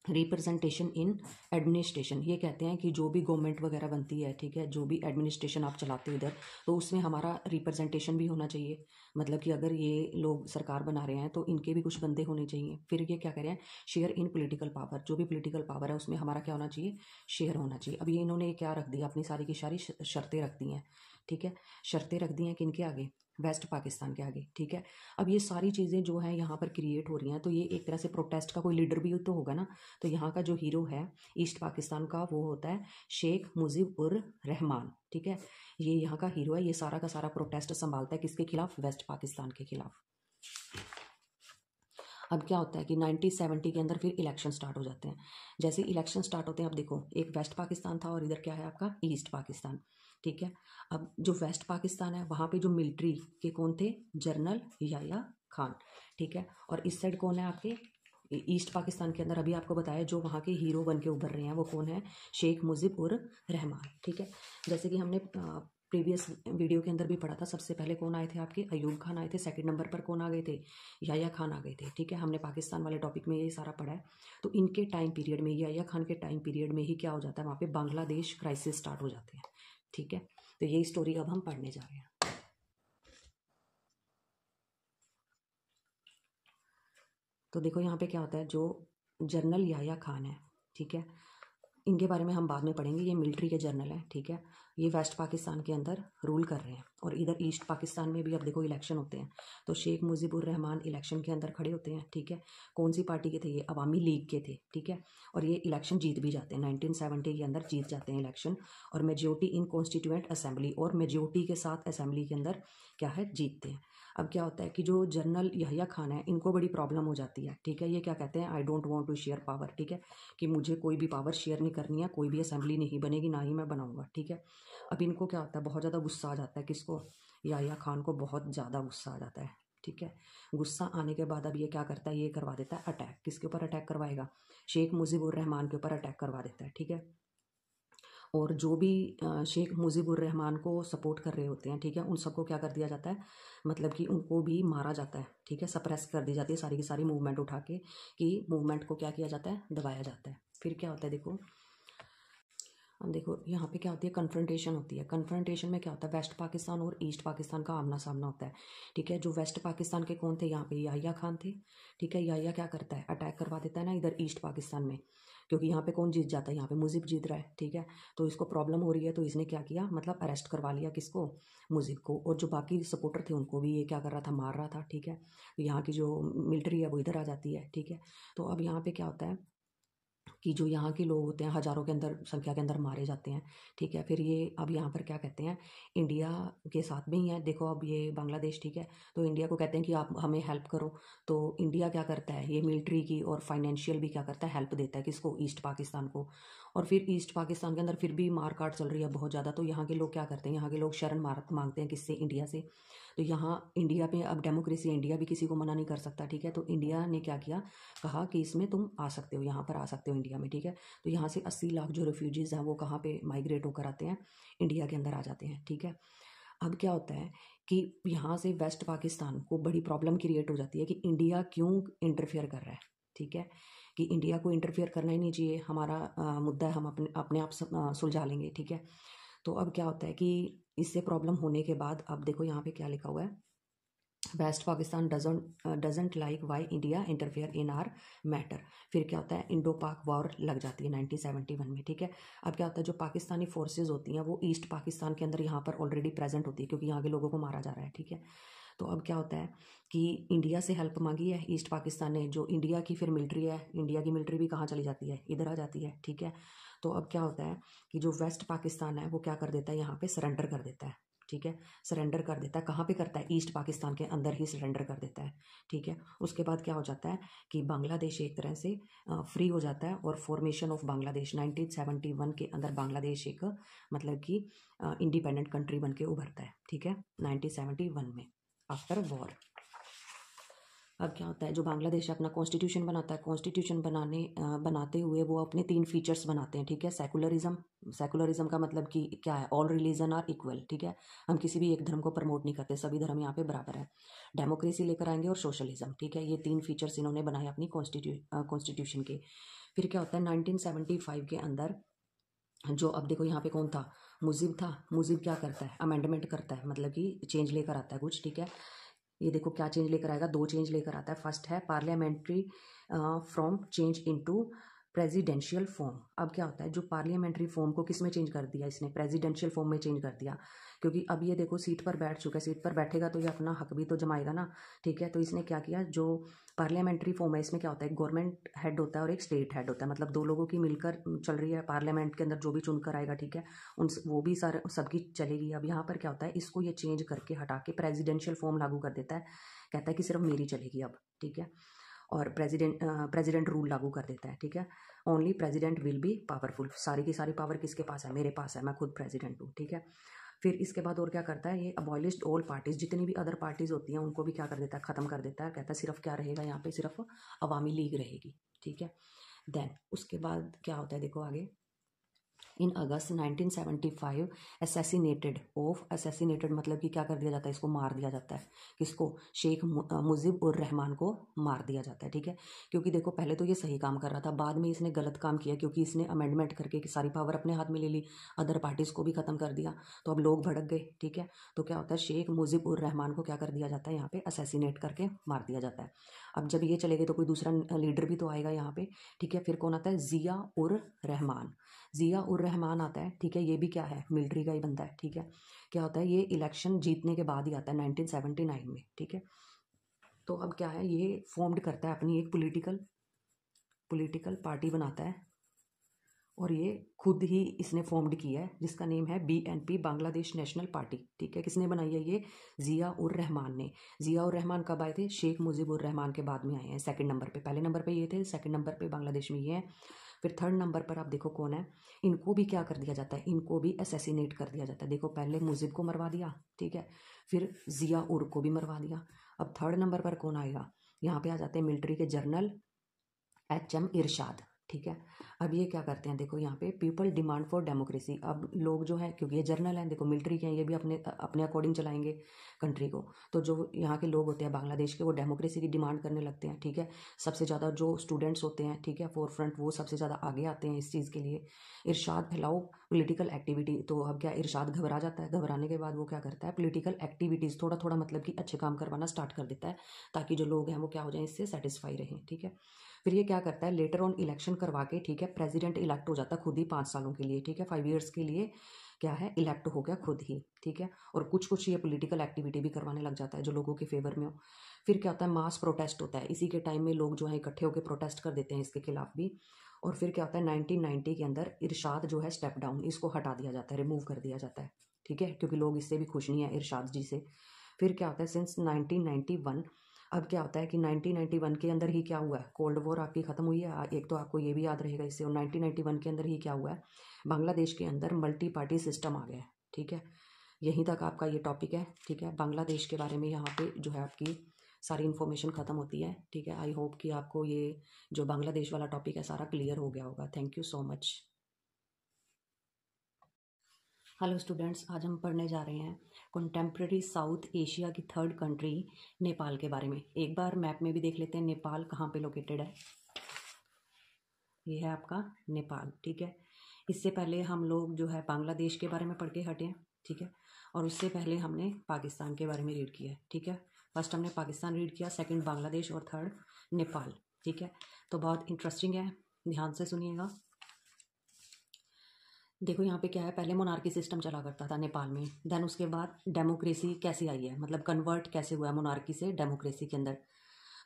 रिप्रेजेंटेशन इन एडमिनिस्ट्रेशन, ये कहते हैं कि जो भी गवर्नमेंट वगैरह बनती है, ठीक है, जो भी एडमिनिस्ट्रेशन आप चलाते हो इधर, तो उसमें हमारा रिप्रेजेंटेशन भी होना चाहिए। मतलब कि अगर ये लोग सरकार बना रहे हैं तो इनके भी कुछ बंदे होने चाहिए। फिर ये क्या कह रहे हैं, शेयर इन पॉलिटिकल पावर, जो भी पॉलिटिकल पावर है उसमें हमारा क्या होना चाहिए, शेयर होना चाहिए। अब ये इन्होंने क्या रख दिया, अपनी सारी की सारी शर्तें रख दी हैं, ठीक है, शर्तें रख दी हैं किनके आगे, वेस्ट पाकिस्तान के आगे, ठीक है। अब ये सारी चीज़ें जो हैं यहाँ पर क्रिएट हो रही हैं, तो ये एक तरह से प्रोटेस्ट का कोई लीडर भी तो होगा ना। तो यहाँ का जो हीरो है ईस्ट पाकिस्तान का वो होता है शेख मुजीब उर रहमान, ठीक है। ये यहाँ का हीरो है, ये सारा का सारा प्रोटेस्ट संभालता है किसके खिलाफ, वेस्ट पाकिस्तान के खिलाफ। अब क्या होता है कि 1970 के अंदर फिर इलेक्शन स्टार्ट हो जाते हैं। जैसे इलेक्शन स्टार्ट होते हैं, अब देखो एक वेस्ट पाकिस्तान था और इधर क्या है आपका ईस्ट पाकिस्तान, ठीक है। अब जो वेस्ट पाकिस्तान है वहाँ पे जो मिलिट्री के कौन थे, जनरल याह्या खान, ठीक है। और इस साइड कौन है आपके ईस्ट पाकिस्तान के अंदर, अभी आपको बताया जो वहाँ के हीरो बन के उभर रहे हैं वो कौन है, शेख मुजीब उर रहमान, ठीक है। जैसे कि हमने प्रीवियस वीडियो के अंदर भी पढ़ा था, सबसे पहले कौन आए थे आपके, अयूब खान आए थे, सेकंड नंबर पर कौन आ गए थे, याह्या खान आ गए थे, ठीक है। हमने पाकिस्तान वाले टॉपिक में ये सारा पढ़ा है। तो इनके टाइम पीरियड में, याह्या खान के टाइम पीरियड में ही क्या हो जाता है, वहाँ पे बांग्लादेश क्राइसिस स्टार्ट हो जाते हैं, ठीक है। तो यही स्टोरी अब हम पढ़ने जा रहे हैं। तो देखो यहाँ पे क्या होता है, जो जनरल याह्या खान है, ठीक है, इनके बारे में हम बाद में पढ़ेंगे। ये मिलिट्री के जनरल हैं, ठीक है। ये वेस्ट पाकिस्तान के अंदर रूल कर रहे हैं और इधर ईस्ट पाकिस्तान में भी अब देखो इलेक्शन होते हैं। तो शेख मुजीबुर रहमान इलेक्शन के अंदर खड़े होते हैं, ठीक है। कौन सी पार्टी के थे ये, अवामी लीग के थे, ठीक है। और ये इलेक्शन जीत भी जाते हैं, 1970 के अंदर जीत जाते हैं इलेक्शन। और मेजोरिटी इन कॉन्स्टिट्यूएंट असेंबली, और मेजोरिटी के साथ असेंबली के अंदर क्या है, जीतते हैं। अब क्या होता है कि जो जनरल याह्या खान है इनको बड़ी प्रॉब्लम हो जाती है, ठीक है। ये क्या कहते हैं, I don't want to share power, ठीक है, कि मुझे कोई भी पावर शेयर नहीं करनी है, कोई भी असेंबली नहीं बनेगी, ना ही मैं बनाऊंगा, ठीक है। अब इनको क्या होता है, बहुत ज़्यादा गुस्सा आ जाता है, किसको, याह्या खान को बहुत ज़्यादा गुस्सा आ जाता है, ठीक है। गुस्सा आने के बाद अब ये क्या करता है, ये करवा देता है अटैक, किसके ऊपर अटैक करवाएगा, शेख मुजीबुर रहमान के ऊपर अटैक करवा देता है, ठीक है। और जो भी शेख मुजीबुर रहमान को सपोर्ट कर रहे होते हैं, ठीक है, उन सबको क्या कर दिया जाता है, मतलब कि उनको भी मारा जाता है, ठीक है, सप्रेस कर दी जाती है सारी की सारी मूवमेंट उठा के, कि मूवमेंट को क्या किया जाता है, दबाया जाता है। फिर क्या होता है, देखो अब देखो यहाँ पे क्या होती है, कन्फ्रंटेशन होती है। कन्फ्रंटेशन में क्या होता है, वेस्ट पाकिस्तान और ईस्ट पाकिस्तान का आमना सामना होता है, ठीक है। जो वेस्ट पाकिस्तान के कौन थे, यहाँ पे याह्या खान थे, ठीक है। याह्या क्या करता है, अटैक करवा देता है ना इधर ईस्ट पाकिस्तान में, क्योंकि यहाँ पे कौन जीत जाता है, यहाँ पे मुजीब जीत रहा है, ठीक है। तो इसको प्रॉब्लम हो रही है, तो इसने क्या किया, मतलब अरेस्ट करवा लिया किसको, मुजीब को। और जो बाकी सपोर्टर थे उनको भी ये क्या कर रहा था, मार रहा था, ठीक है। तो यहाँ की जो मिलिट्री है वो इधर आ जाती है, ठीक है। तो अब यहाँ पे क्या होता है कि जो यहाँ के लोग होते हैं हज़ारों के अंदर संख्या के अंदर मारे जाते हैं, ठीक है। फिर ये अब यहाँ पर क्या कहते हैं, इंडिया के साथ में ही है, देखो अब ये बांग्लादेश, ठीक है। तो इंडिया को कहते हैं कि आप हमें हेल्प करो। तो इंडिया क्या करता है, ये मिलिट्री की और फाइनेंशियल भी क्या करता है, हेल्प देता है किसको, ईस्ट पाकिस्तान को। और फिर ईस्ट पाकिस्तान के अंदर फिर भी मार काट चल रही है बहुत ज़्यादा। तो यहाँ के लोग क्या करते हैं, यहाँ के लोग शरण मांगते हैं किससे, इंडिया से। तो यहाँ इंडिया पे अब डेमोक्रेसी है, इंडिया भी किसी को मना नहीं कर सकता, ठीक है। तो इंडिया ने क्या किया, कहा कि इसमें तुम आ सकते हो, यहाँ पर आ सकते हो इंडिया में, ठीक है। तो यहाँ से 80 लाख जो रेफ्यूजीज़ हैं वो कहाँ पे माइग्रेट होकर आते हैं, इंडिया के अंदर आ जाते हैं, ठीक है। अब क्या होता है कि यहाँ से वेस्ट पाकिस्तान को बड़ी प्रॉब्लम क्रिएट हो जाती है कि इंडिया क्यों इंटरफेयर कर रहा है, ठीक है, कि इंडिया को इंटरफेयर करना ही नहीं चाहिए, हमारा मुद्दा है, हम अपने अपने आप सुलझा लेंगे, ठीक है। तो अब क्या होता है कि इससे प्रॉब्लम होने के बाद अब देखो यहाँ पे क्या लिखा हुआ है, west Pakistan doesn't like why India interfere in our matter. फिर क्या होता है, इंडो पाक वॉर लग जाती है 1971 में, ठीक है। अब क्या होता है, जो पाकिस्तानी फोर्सेज होती हैं वो ईस्ट पाकिस्तान के अंदर यहाँ पर ऑलरेडी प्रेजेंट होती है, क्योंकि यहाँ के लोगों को मारा जा रहा है, ठीक है। तो अब क्या होता है कि इंडिया से हेल्प मांगी है ईस्ट पाकिस्तान ने, जो इंडिया की फिर मिलिट्री है, इंडिया की मिलिट्री भी कहाँ चली जाती है, इधर आ जाती है, ठीक है। तो अब क्या होता है कि जो वेस्ट पाकिस्तान है वो क्या कर देता है, यहाँ पे सरेंडर कर देता है, ठीक है। सरेंडर कर देता है, कहाँ पे करता है, ईस्ट पाकिस्तान के अंदर ही सरेंडर कर देता है, ठीक है। उसके बाद क्या हो जाता है कि बांग्लादेश एक तरह से फ्री हो जाता है, और फॉर्मेशन ऑफ बांग्लादेश 1971 के अंदर बांग्लादेश एक मतलब कि इंडिपेंडेंट कंट्री बन के उभरता है, ठीक है, 1971 में आफ्टर वॉर। अब क्या होता है, जो बांग्लादेश अपना कॉन्स्टिट्यूशन बनाता है, कॉन्स्टिट्यूशन बनाते हुए वो अपने 3 फीचर्स बनाते हैं, ठीक है। सेकुलरिज्म का मतलब कि क्या है, ऑल रिलीजन आर इक्वल, ठीक है। हम किसी भी एक धर्म को प्रमोट नहीं करते, सभी धर्म यहाँ पे बराबर है। डेमोक्रेसी लेकर आएंगे और सोशलिज्म, ठीक है। ये 3 फीचर्स इन्होंने बनाए अपनी कॉन्स्टिट्यूशन के। फिर क्या होता है 1975 के अंदर जो, अब देखो यहाँ पे कौन था, मुजिब था। मुजिब क्या करता है, अमेंडमेंट करता है, मतलब कि चेंज लेकर आता है कुछ, ठीक है। ये देखो क्या चेंज लेकर आएगा, दो चेंज लेकर आता है। फर्स्ट है parliamentary from change into presidential form. अब क्या होता है, जो पार्लियामेंट्री फॉर्म को किस में चेंज कर दिया इसने, प्रेसिडेंशियल फॉर्म में चेंज कर दिया। क्योंकि अब ये देखो सीट पर बैठ चुका है, सीट पर बैठेगा तो ये अपना हक भी तो जमाएगा ना, ठीक है। तो इसने क्या किया, जो पार्लियामेंट्री फॉर्म है इसमें क्या होता है, गवर्नमेंट हेड होता है और एक स्टेट हेड होता है, मतलब दो लोगों की मिलकर चल रही है पार्लियामेंट के अंदर, जो भी चुनकर आएगा, ठीक है, उन वो भी सारे सबकी चलेगी। अब यहाँ पर क्या होता है, इसको ये चेंज करके हटा के प्रेसिडेंशियल फॉर्म लागू कर देता है, कहता है कि सिर्फ मेरी चलेगी अब, ठीक है। और प्रेसिडेंट रूल लागू कर देता है, ठीक है। Only president will be powerful, सारी की सारी पावर किसके पास है, मेरे पास है, मैं खुद प्रेसिडेंट हूँ, ठीक है। फिर इसके बाद और क्या करता है, ये अबॉलिश्ड ऑल पार्टीज, जितनी भी अदर पार्टीज होती हैं उनको भी क्या कर देता है, खत्म कर देता है। कहता है सिर्फ क्या रहेगा यहाँ पे, सिर्फ अवामी लीग रहेगी, ठीक है। देन उसके बाद क्या होता है, देखो आगे, इन अगस्त 1975 असैसिनेटेड मतलब कि क्या कर दिया जाता है, इसको मार दिया जाता है। किसको, शेख मुजिब उर रहमान को मार दिया जाता है, ठीक है। क्योंकि देखो पहले तो ये सही काम कर रहा था, बाद में इसने गलत काम किया, क्योंकि इसने अमेंडमेंट करके सारी पावर अपने हाथ में ले ली, अदर पार्टीज़ को भी ख़त्म कर दिया, तो अब लोग भड़क गए, ठीक है। तो क्या होता है, शेख मुजिब उर रहमान को क्या कर दिया जाता है, यहाँ पे असैसिनेट करके मार दिया जाता है। अब जब ये चले गए तो कोई दूसरा लीडर भी तो आएगा यहाँ पे, ठीक है। फिर कौन आता है, जिया उर रहमान। जिया उर रहमान आता है, ठीक है। ये भी क्या है, मिलिट्री का ही बंदा है, ठीक है। क्या होता है, ये इलेक्शन जीतने के बाद ही आता है 1979 में, ठीक है। तो अब क्या है, ये फॉर्म्ड करता है अपनी एक पॉलिटिकल पार्टी बनाता है, और ये खुद ही इसने फॉर्म्ड किया है, जिसका नेम है BNP, बांग्लादेश नेशनल पार्टी, ठीक है। किसने बनाई है ये, जिया उर रहमान ने। जिया उर रहमान कब आए थे, शेख मुजिब उर रहमान के बाद में आए हैं, सेकंड नंबर पे। पहले नंबर पे ये थे, सेकंड नंबर पे बांग्लादेश में ये हैं। फिर थर्ड नंबर पर आप देखो कौन है, इनको भी क्या कर दिया जाता है, इनको भी असैसिनेट कर दिया जाता है। देखो पहले मुजिब को मरवा दिया, ठीक है, फिर जिया उर को भी मरवा दिया। अब थर्ड नंबर पर कौन आएगा, यहाँ पे आ जाते हैं मिलिट्री के जनरल HM इरशाद, ठीक है। अब ये क्या करते हैं, देखो यहाँ पे पीपल डिमांड फॉर डेमोक्रेसी। अब लोग जो है, क्योंकि ये जर्नल हैं, देखो मिलिट्री के हैं, ये भी अपने अपने अकॉर्डिंग चलाएंगे कंट्री को, तो जो यहाँ के लोग होते हैं बांग्लादेश के, वो डेमोक्रेसी की डिमांड करने लगते हैं, ठीक है। सबसे ज़्यादा जो स्टूडेंट्स होते हैं, ठीक है, फोर फ्रंट, वो सबसे ज़्यादा आगे आते हैं इस चीज़ के लिए। इरशाद फैलाओ पॉलिटिकल एक्टिविटी, तो अब क्या, इरशाद घबरा जाता है, घबराने के बाद वो क्या करता है, पॉलिटिकल एक्टिविटीज़ थोड़ा थोड़ा मतलब कि अच्छे काम करवाना स्टार्ट कर देता है, ताकि जो लोग हैं वो क्या हो जाए, इससे सेटिस्फाई रहें, ठीक है। फिर ये क्या करता है, लेटर ऑन इलेक्शन करवा के, ठीक है, प्रेसिडेंट इलेक्ट हो जाता है खुद ही 5 सालों के लिए, ठीक है, 5 ईयर्स के लिए क्या है, इलेक्ट हो गया खुद ही, ठीक है। और कुछ कुछ ये पॉलिटिकल एक्टिविटी भी करवाने लग जाता है जो लोगों के फेवर में हो। फिर क्या होता है, मास प्रोटेस्ट होता है, इसी के टाइम में लोग जो है इकट्ठे होकर प्रोटेस्ट कर देते हैं इसके खिलाफ भी। और फिर क्या होता है, 1990 के अंदर इरशाद जो है स्टेप डाउन, इसको हटा दिया जाता है, रिमूव कर दिया जाता है, ठीक है, क्योंकि लोग इससे भी खुश नहीं है इरशाद जी से। फिर क्या होता है, सिंस 1991, अब क्या होता है कि 1991 के अंदर ही क्या हुआ है, कोल्ड वॉर आपकी ख़त्म हुई है, एक तो आपको ये भी याद रहेगा इससे। और 1991 के अंदर ही क्या हुआ है, बांग्लादेश के अंदर मल्टी पार्टी सिस्टम आ गया है, ठीक है। यहीं तक आपका ये टॉपिक है, ठीक है। बांग्लादेश के बारे में यहाँ पे जो है आपकी सारी इन्फॉर्मेशन ख़त्म होती है, ठीक है। आई होप कि आपको ये जो बांग्लादेश वाला टॉपिक है सारा क्लियर हो गया होगा। Thank you so much. Hello students, आज हम पढ़ने जा रहे हैं कंटेम्प्रेरी साउथ एशिया की थर्ड कंट्री नेपाल के बारे में। एक बार मैप में भी देख लेते हैं नेपाल कहाँ पे लोकेटेड है। ये है आपका नेपाल, ठीक है। इससे पहले हम लोग जो है बांग्लादेश के बारे में पढ़ के हटे हैं, ठीक है। और उससे पहले हमने पाकिस्तान के बारे में रीड किया है, ठीक है। फर्स्ट हमने पाकिस्तान रीड किया, सेकंड बांग्लादेश और थर्ड नेपाल, ठीक है। तो बहुत इंटरेस्टिंग है, ध्यान से सुनिएगा। देखो यहाँ पे क्या है, पहले मोनार्की सिस्टम चला करता था नेपाल में, देन उसके बाद डेमोक्रेसी कैसे आई है, मतलब कन्वर्ट कैसे हुआ है मोनार्की से डेमोक्रेसी के अंदर।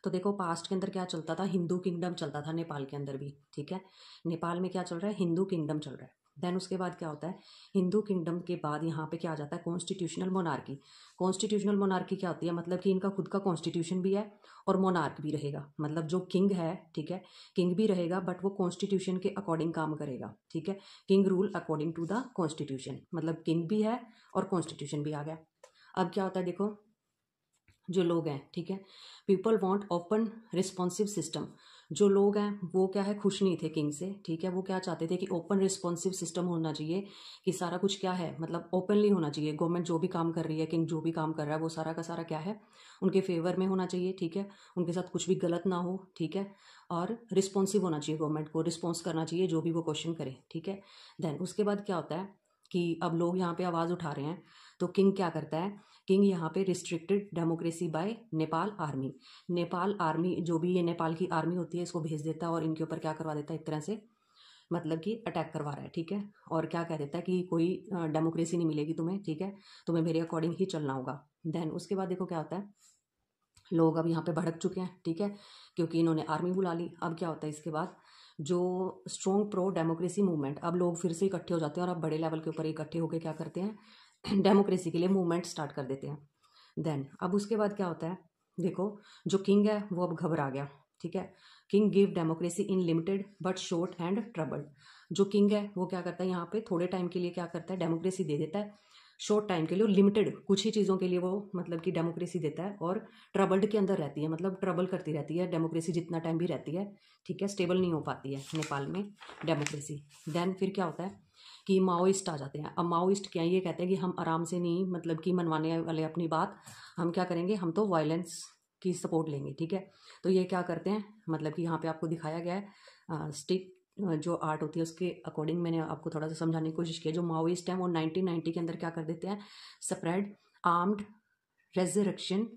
तो देखो पास्ट के अंदर क्या चलता था, हिंदू किंगडम चलता था नेपाल के अंदर भी, ठीक है। नेपाल में क्या चल रहा है, हिंदू किंगडम चल रहा है। देन उसके बाद क्या होता है, हिंदू किंगडम के बाद यहाँ पे क्या आ जाता है, कॉन्स्टिट्यूशनल मोनार्की। कॉन्स्टिट्यूशनल मोनार्की क्या होती है, मतलब कि इनका खुद का कॉन्स्टिट्यूशन भी है और मोनार्क भी रहेगा, मतलब जो किंग है, ठीक है, किंग भी रहेगा बट वो कॉन्स्टिट्यूशन के अकॉर्डिंग काम करेगा, ठीक है। King rule according to the constitution, मतलब किंग भी है और कॉन्स्टिट्यूशन भी आ गया। अब क्या होता है, देखो जो लोग हैं, ठीक है, people want open responsive system. जो लोग हैं वो क्या है, खुश नहीं थे किंग से, ठीक है। वो क्या चाहते थे कि ओपन रिस्पॉन्सिव सिस्टम होना चाहिए, कि सारा कुछ क्या है मतलब ओपनली होना चाहिए। गवर्नमेंट जो भी काम कर रही है, किंग जो भी काम कर रहा है, वो सारा का सारा क्या है, उनके फेवर में होना चाहिए, ठीक है। उनके साथ कुछ भी गलत ना हो, ठीक है। और रिस्पॉन्सिव होना चाहिए, गवर्नमेंट को रिस्पॉन्स करना चाहिए जो भी वो क्वेश्चन करे, ठीक है। देन उसके बाद क्या होता है कि अब लोग यहाँ पे आवाज़ उठा रहे हैं, तो किंग क्या करता है, किंग यहाँ पे restricted democracy by Nepal army. Nepal army, जो भी ये नेपाल की आर्मी होती है, इसको भेज देता है और इनके ऊपर क्या करवा देता है, एक तरह से मतलब कि अटैक करवा रहा है, ठीक है। और क्या कह देता है कि कोई डेमोक्रेसी नहीं मिलेगी तुम्हें, ठीक है, तुम्हें मेरे अकॉर्डिंग ही चलना होगा। देन उसके बाद देखो क्या होता है, लोग अब यहाँ पे भड़क चुके हैं, ठीक है, क्योंकि इन्होंने आर्मी बुला ली। अब क्या होता है इसके बाद, जो स्ट्रॉन्ग प्रो डेमोक्रेसी मूवमेंट, अब लोग फिर से इकट्ठे हो जाते हैं और अब बड़े लेवल के ऊपर इकट्ठे होकर क्या करते हैं, डेमोक्रेसी के लिए मूवमेंट स्टार्ट कर देते हैं। देन अब उसके बाद क्या होता है, देखो जो किंग है वो अब घबरा गया, ठीक है। King give democracy in limited but short and troubled. जो किंग है वो क्या करता है, यहाँ पे थोड़े टाइम के लिए क्या करता है, डेमोक्रेसी दे देता है, शॉर्ट टाइम के लिए, लिमिटेड कुछ ही चीज़ों के लिए वो मतलब कि डेमोक्रेसी देता है, और ट्रबल्ड के अंदर रहती है, मतलब ट्रबल करती रहती है डेमोक्रेसी जितना टाइम भी रहती है, ठीक है। स्टेबल नहीं हो पाती है नेपाल में डेमोक्रेसी। देन फिर क्या होता है कि माओइस्ट आ जाते हैं। अब माओइस्ट क्या है, ये कहते हैं कि हम आराम से नहीं मतलब कि मनवाने वाले अपनी बात, हम क्या करेंगे, हम तो वायलेंस की सपोर्ट लेंगे, ठीक है। तो ये क्या करते हैं, मतलब कि यहाँ पे आपको दिखाया गया है स्टिक जो आर्ट होती है उसके अकॉर्डिंग मैंने आपको थोड़ा सा समझाने की कोशिश की है। जो माओइस्ट हैं वो 1990 के अंदर क्या कर देते हैं, spread armed resurrection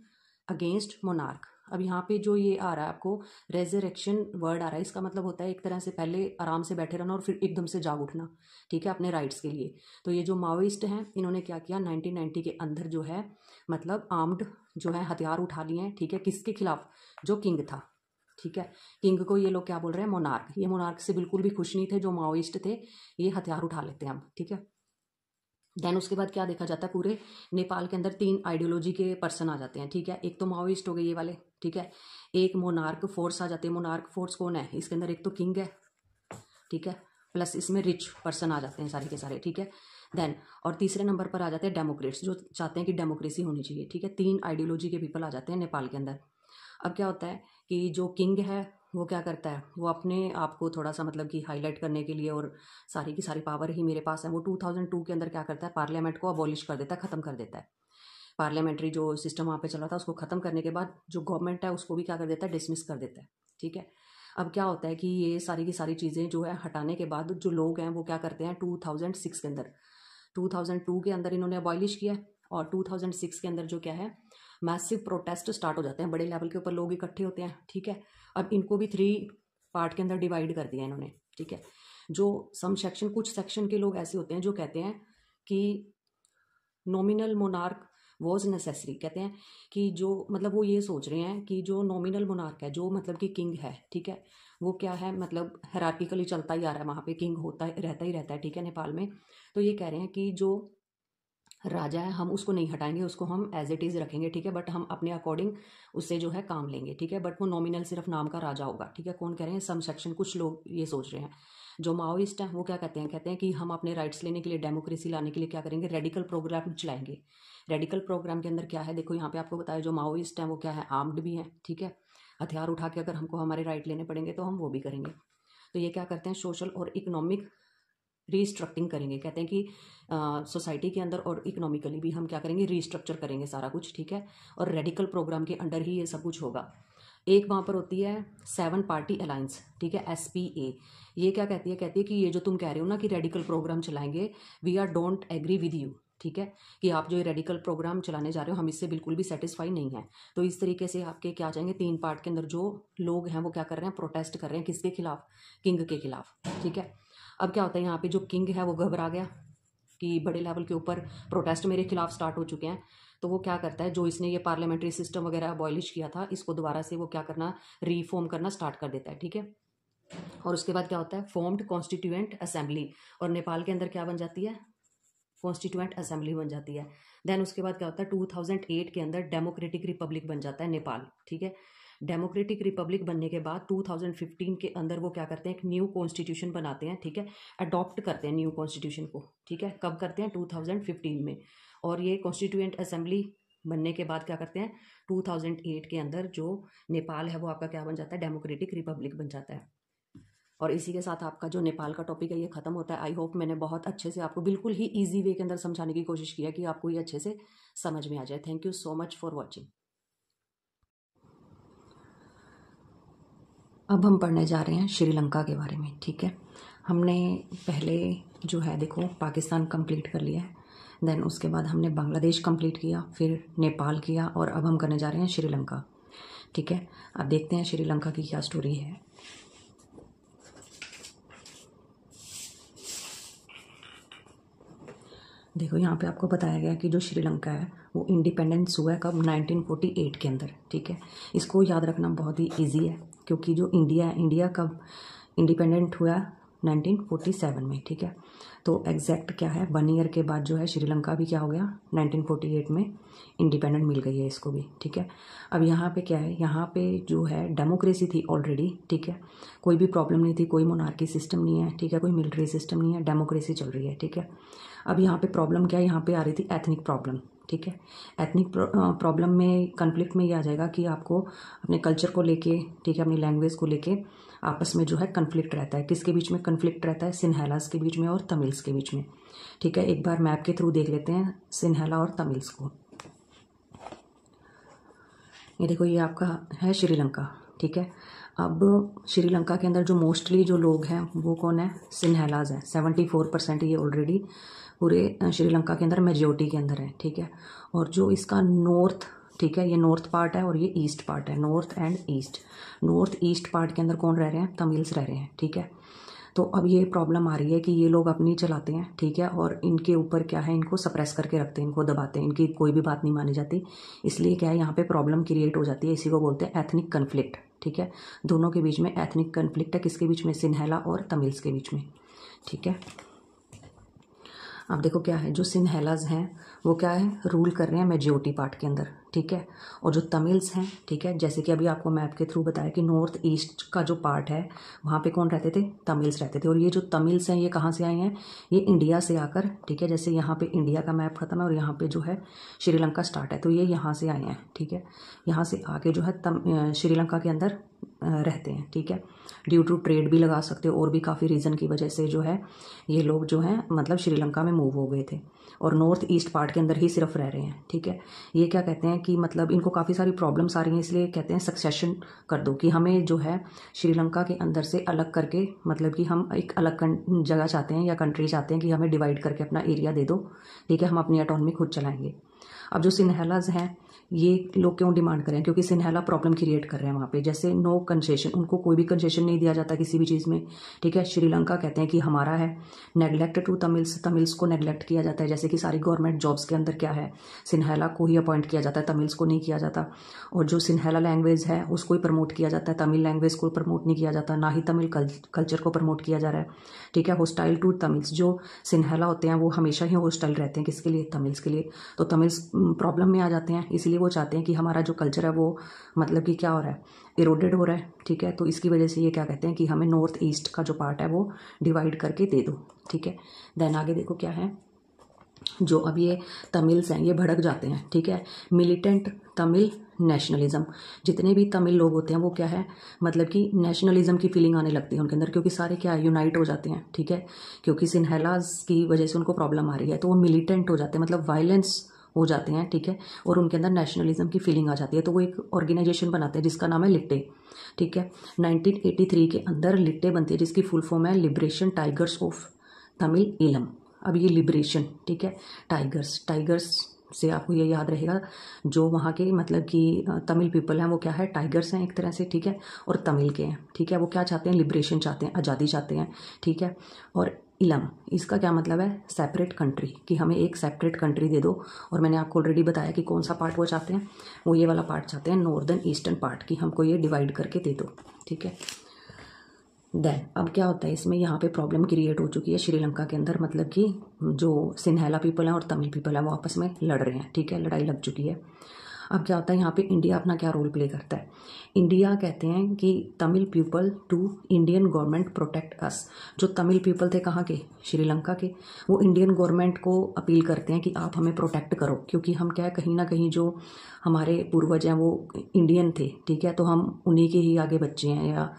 against monarch. अब यहाँ पे जो ये आ रहा है आपको रेजरेक्शन वर्ड आ रहा है, इसका मतलब होता है एक तरह से पहले आराम से बैठे रहना और फिर एकदम से जाग उठना, ठीक है, अपने राइट्स के लिए। तो ये जो माओइस्ट हैं इन्होंने क्या किया, 1990 के अंदर जो है मतलब आर्म्ड जो है हथियार उठा लिए हैं, ठीक है, किसके खिलाफ, जो किंग था, ठीक है। किंग को ये लोग क्या बोल रहे हैं, मोनार्क। ये मोनार्क से बिल्कुल भी खुश नहीं थे, जो माओइस्ट थे ये हथियार उठा लेते हैं अब, ठीक है। देन उसके बाद क्या देखा जाता है, पूरे नेपाल के अंदर 3 आइडियोलॉजी के पर्सन आ जाते हैं, ठीक है। एक तो माओइस्ट हो गए ये वाले, ठीक है। एक मोनार्क फोर्स आ जाते हैं। मोनार्क फोर्स कौन है, इसके अंदर एक तो किंग है, ठीक है, प्लस इसमें रिच पर्सन आ जाते हैं सारे के सारे, ठीक है। देन और तीसरे नंबर पर आ जाते हैं डेमोक्रेट्स, जो चाहते हैं कि डेमोक्रेसी होनी चाहिए, ठीक है। 3 आइडियोलॉजी के पीपल आ जाते हैं नेपाल के अंदर। अब क्या होता है कि जो किंग है वो क्या करता है, वो अपने आप को थोड़ा सा मतलब कि हाईलाइट करने के लिए, और सारी की सारी पावर ही मेरे पास है, वो 2002 के अंदर क्या करता है, पार्लियामेंट को अबॉलिश कर देता है, ख़त्म कर देता है। पार्लियामेंट्री जो सिस्टम वहाँ पे चला था उसको ख़त्म करने के बाद जो गवर्नमेंट है उसको भी क्या कर देता है, डिसमिस कर देता है, ठीक है। अब क्या होता है कि ये सारी की सारी चीज़ें जो है हटाने के बाद जो लोग हैं वो क्या करते हैं, 2006 के अंदर, 2002 के अंदर इन्होंने अबॉलिश किया, और 2006 के अंदर जो क्या है, मैसिव प्रोटेस्ट स्टार्ट हो जाते हैं, बड़े लेवल के ऊपर लोग इकट्ठे होते हैं, ठीक है। अब इनको भी 3 पार्ट के अंदर डिवाइड कर दिया इन्होंने, ठीक है। जो सम सेक्शन, कुछ सेक्शन के लोग ऐसे होते हैं जो कहते हैं कि नॉमिनल मोनार्क वॉज नेसेसरी, कहते हैं कि जो मतलब वो ये सोच रहे हैं कि जो नॉमिनल मोनार्क है, जो मतलब कि किंग है, ठीक है, वो क्या है मतलब हायरार्किकली चलता ही आ रहा है, वहाँ पे किंग रहता ही रहता है, ठीक है, नेपाल में। तो ये कह रहे हैं कि जो राजा है हम उसको नहीं हटाएंगे, उसको हम एज इट इज़ रखेंगे, ठीक है, बट हम अपने अकॉर्डिंग उससे जो है काम लेंगे, ठीक है, बट वो नॉमिनल सिर्फ नाम का राजा होगा, ठीक है। कौन कह रहे हैं, सम सेक्शन, कुछ लोग ये सोच रहे हैं। जो माओइस्ट हैं वो क्या कहते हैं, कहते हैं कि हम अपने राइट्स लेने के लिए, डेमोक्रेसी लाने के लिए क्या करेंगे, रेडिकल प्रोग्राम चलाएंगे। रेडिकल प्रोग्राम के अंदर क्या है, देखो यहाँ पे आपको बताया, जो माओइस्ट हैं वो क्या है, आर्म्ड भी हैं, ठीक है, हथियार उठा के अगर हमको हमारे राइट लेने पड़ेंगे तो हम वो भी करेंगे। तो ये क्या करते हैं, सोशल और इकोनॉमिक रीस्ट्रक्चरिंग करेंगे, कहते हैं कि सोसाइटी के अंदर और इकोनॉमिकली भी हम क्या करेंगे, रीस्ट्रक्चर करेंगे सारा कुछ, ठीक है, और रेडिकल प्रोग्राम के अंडर ही ये सब कुछ होगा। एक वहाँ पर होती है 7 पार्टी अलायंस, ठीक है, SPA। ये क्या कहती है, कहती है कि ये जो तुम कह रहे हो ना कि रेडिकल प्रोग्राम चलाएंगे, we are don't agree with you, ठीक है, कि आप जो ये रेडिकल प्रोग्राम चलाने जा रहे हो हम इससे बिल्कुल भी सेटिस्फाई नहीं है। तो इस तरीके से आपके क्या चाहेंगे, 3 पार्ट के अंदर जो लोग हैं वो क्या कर रहे हैं, प्रोटेस्ट कर रहे हैं, किसके खिलाफ, किंग के खिलाफ, ठीक है। अब क्या होता है, यहाँ पे जो किंग है वो घबरा गया कि बड़े लेवल के ऊपर प्रोटेस्ट मेरे खिलाफ स्टार्ट हो चुके हैं। तो वो क्या करता है, जो इसने ये पार्लियामेंट्री सिस्टम वगैरह अबॉलिश किया था, इसको दोबारा से वो क्या करना, रीफॉर्म करना स्टार्ट कर देता है, ठीक है। और उसके बाद क्या होता है, फॉर्म्ड कॉन्स्टिट्यूएंट असेंबली, और नेपाल के अंदर क्या बन जाती है, कॉन्स्टिट्यूएंट असेंबली बन जाती है। देन उसके बाद क्या होता है, 2008 के अंदर डेमोक्रेटिक रिपब्लिक बन जाता है नेपाल, ठीक है। डेमोक्रेटिक रिपब्लिक बनने के बाद 2015 के अंदर वो क्या करते हैं, एक न्यू कॉन्स्टिट्यूशन बनाते हैं, ठीक है, अडॉप्ट करते हैं न्यू कॉन्स्टिट्यूशन को, ठीक है। कब करते हैं, 2015 में। और ये कॉन्स्टिट्यूएंट असेंबली बनने के बाद क्या करते हैं, 2008 के अंदर जो नेपाल है वो आपका क्या बन जाता है, डेमोक्रेटिक रिपब्लिक बन जाता है। और इसी के साथ आपका जो नेपाल का टॉपिक है ये खत्म होता है। आई होप मैंने बहुत अच्छे से आपको बिल्कुल ही ईजी वे के अंदर समझाने की कोशिश की है कि आपको ये अच्छे से समझ में आ जाए। Thank you so much for watching. अब हम पढ़ने जा रहे हैं श्रीलंका के बारे में, ठीक है। हमने पहले जो है देखो पाकिस्तान कंप्लीट कर लिया है, देन उसके बाद हमने बांग्लादेश कंप्लीट किया, फिर नेपाल किया, और अब हम करने जा रहे हैं श्रीलंका, ठीक है। अब देखते हैं श्रीलंका की क्या स्टोरी है। देखो यहाँ पे आपको बताया गया कि जो श्रीलंका है वो इंडिपेंडेंस हुआ है कब, 1948 के अंदर, ठीक है। इसको याद रखना बहुत ही इजी है, क्योंकि जो इंडिया है, इंडिया कब इंडिपेंडेंट हुआ 1947 में, ठीक है। तो एग्जैक्ट क्या है, 1 ईयर के बाद जो है श्रीलंका भी क्या हो गया, 1948 में इंडिपेंडेंट मिल गई है इसको भी, ठीक है। अब यहाँ पे क्या है, यहाँ पे जो है डेमोक्रेसी थी ऑलरेडी, ठीक है। कोई भी प्रॉब्लम नहीं थी, कोई मोनार्की सिस्टम नहीं है, ठीक है, कोई मिलिट्री सिस्टम नहीं है, डेमोक्रेसी चल रही है, ठीक है। अब यहाँ पे प्रॉब्लम क्या है, यहाँ पे आ रही थी एथनिक प्रॉब्लम, ठीक है। एथनिक प्रॉब्लम में, कन्फ्लिक्ट में ये आ जाएगा कि आपको अपने कल्चर को लेके, ठीक है, अपनी लैंग्वेज को लेके आपस में जो है कन्फ्लिक्ट रहता है। किसके बीच में कन्फ्लिक्ट रहता है, सिन्हलास के बीच में और तमिल्स के बीच में, ठीक है। एक बार मैप के थ्रू देख लेते हैं सिन्हला और तमिल्स को। ये देखो ये आपका है श्रीलंका, ठीक है। अब श्रीलंका के अंदर जो मोस्टली जो लोग हैं वो कौन है, सिन्हलाज है। 74% ये ऑलरेडी पूरे श्रीलंका के अंदर मेजोरिटी के अंदर है, ठीक है। और जो इसका नॉर्थ, ठीक है, ये नॉर्थ पार्ट है और ये ईस्ट पार्ट है, north and east. North east part के अंदर कौन रह रहे हैं, तमिल्स रह रहे हैं, ठीक है। तो अब ये प्रॉब्लम आ रही है कि ये लोग अपनी चलाते हैं, ठीक है, और इनके ऊपर क्या है, इनको सप्रेस करके रखते हैं, इनको दबाते हैं, इनकी कोई भी बात नहीं मानी जाती। इसलिए क्या है, यहाँ पे प्रॉब्लम क्रिएट हो जाती है। इसी को बोलते हैं एथनिक कन्फ्लिक्ट, ठीक है। दोनों के बीच में एथनिक कन्फ्लिक्ट है, किसके बीच में, सिन्हला और तमिल्स के बीच में, ठीक है। अब देखो क्या है, जो सिन्हलाज हैं वो क्या है, रूल कर रहे हैं मेजोरिटी पार्ट के अंदर, ठीक है। और जो तमिल्स हैं, ठीक है, जैसे कि अभी आपको मैप के थ्रू बताया कि नॉर्थ ईस्ट का जो पार्ट है वहाँ पे कौन रहते थे, तमिल्स रहते थे। और ये जो तमिल्स हैं ये कहाँ से आए हैं, ये इंडिया से आकर, ठीक है, जैसे यहाँ पे इंडिया का मैप खत्म है और यहाँ पे जो है श्रीलंका स्टार्ट है, तो ये यहाँ से आए हैं, ठीक है। यहाँ से आके जो है श्रीलंका के अंदर रहते हैं, ठीक है। ड्यू टू ट्रेड भी लगा सकते हो, और भी काफ़ी रीज़न की वजह से जो है ये लोग जो हैं मतलब श्रीलंका में मूव हो गए थे और नॉर्थ ईस्ट पार्ट के अंदर ही सिर्फ रह रहे हैं, ठीक है। ये क्या कहते हैं कि मतलब इनको काफ़ी सारी प्रॉब्लम्स आ रही हैं, इसलिए कहते हैं सक्सेशन कर दो, कि हमें जो है श्रीलंका के अंदर से अलग करके, मतलब कि हम एक अलग जगह चाहते हैं या कंट्री चाहते हैं कि हमें डिवाइड करके अपना एरिया दे दो, ठीक है, हम अपनी ऑटोनॉमी खुद चलाएंगे। अब जो सिन्हलाज हैं ये लोग क्यों डिमांड कर रहे हैं, क्योंकि सिन्हला प्रॉब्लम क्रिएट कर रहे हैं वहाँ पे। जैसे नो कंसेशन, उनको कोई भी कंसेशन नहीं दिया जाता किसी भी चीज़ में, ठीक है। श्रीलंका कहते हैं कि हमारा है, नेग्लेक्ट टू तमिल्स, तमिल्स को नेग्लेक्ट किया जाता है। जैसे कि सारी गवर्नमेंट जॉब्स के अंदर क्या है, सिन्हला को ही अपॉइंट किया जाता है, तमिल्स को नहीं किया जाता। और जो सिन्हला लैंग्वेज है उसको ही प्रमोट किया जाता है, तमिल लैंग्वेज को प्रमोट नहीं किया जाता, ना ही तमिल कल्चर को प्रमोट किया जा रहा है, ठीक है। होस्टाइल टू तमिल्स, जो सिन्हला होते हैं वो हमेशा ही होस्टाइल रहते हैं, किसके लिए, तमिल्स के लिए। तो तमिल्स प्रॉब्लम में आ जाते हैं, इसलिए वो चाहते हैं कि हमारा जो कल्चर है वो मतलब कि क्या हो रहा है, इरोडेड हो रहा है, ठीक है। तो इसकी वजह से ये क्या कहते हैं कि हमें नॉर्थ ईस्ट का जो पार्ट है वो डिवाइड करके दे दो, ठीक है। देन आगे देखो क्या है, जो अब ये तमिल्स हैं ये भड़क जाते हैं, ठीक है। मिलिटेंट तमिल नेशनलिज्म, जितने भी तमिल लोग होते हैं वो क्या है, मतलब कि नेशनलिज्म की फीलिंग आने लगती है उनके अंदर, क्योंकि सारे क्या यूनाइट हो जाते हैं, ठीक है। क्योंकि सिन्हलाज की वजह से उनको प्रॉब्लम आ रही है, तो वो मिलिटेंट हो जाते हैं, मतलब वायलेंस हो जाते हैं, ठीक है। और उनके अंदर नेशनलिज्म की फीलिंग आ जाती है, तो वो एक ऑर्गेनाइजेशन बनाते हैं जिसका नाम है लिट्टे, ठीक है। 1983 के अंदर लिट्टे बनती है, जिसकी फुल फॉर्म है liberation tigers of Tamil Eelam. अब ये लिबरेशन, ठीक है, टाइगर्स से आपको ये याद रहेगा, जो वहाँ के मतलब कि तमिल पीपल हैं वो क्या है, टाइगर्स हैं एक तरह से, ठीक है। और तमिल के हैं, ठीक है, वो क्या चाहते हैं, लिबरेशन चाहते हैं, आज़ादी चाहते हैं, ठीक है। और इलम, इसका क्या मतलब है, सेपरेट कंट्री, कि हमें एक सेपरेट कंट्री दे दो। और मैंने आपको ऑलरेडी बताया कि कौन सा पार्ट वो चाहते हैं, वो ये वाला पार्ट चाहते हैं, नॉर्दर्न ईस्टर्न पार्ट, कि हमको ये डिवाइड करके दे दो, ठीक है। देन अब क्या होता है इसमें, यहाँ पे प्रॉब्लम क्रिएट हो चुकी है श्रीलंका के अंदर, मतलब कि जो सिन्हला पीपल हैं और तमिल पीपल हैं वो आपस में लड़ रहे हैं, ठीक है, लड़ाई लग चुकी है। अब क्या होता है यहाँ पे इंडिया अपना क्या रोल प्ले करता है। इंडिया कहते हैं कि Tamil people to Indian government protect us. जो तमिल पीपल थे कहाँ के, श्रीलंका के, वो इंडियन गवर्नमेंट को अपील करते हैं कि आप हमें प्रोटेक्ट करो, क्योंकि हम क्या है कहीं ना कहीं जो हमारे पूर्वज हैं वो इंडियन थे, ठीक है, तो हम उन्हीं के ही आगे बच्चे हैं या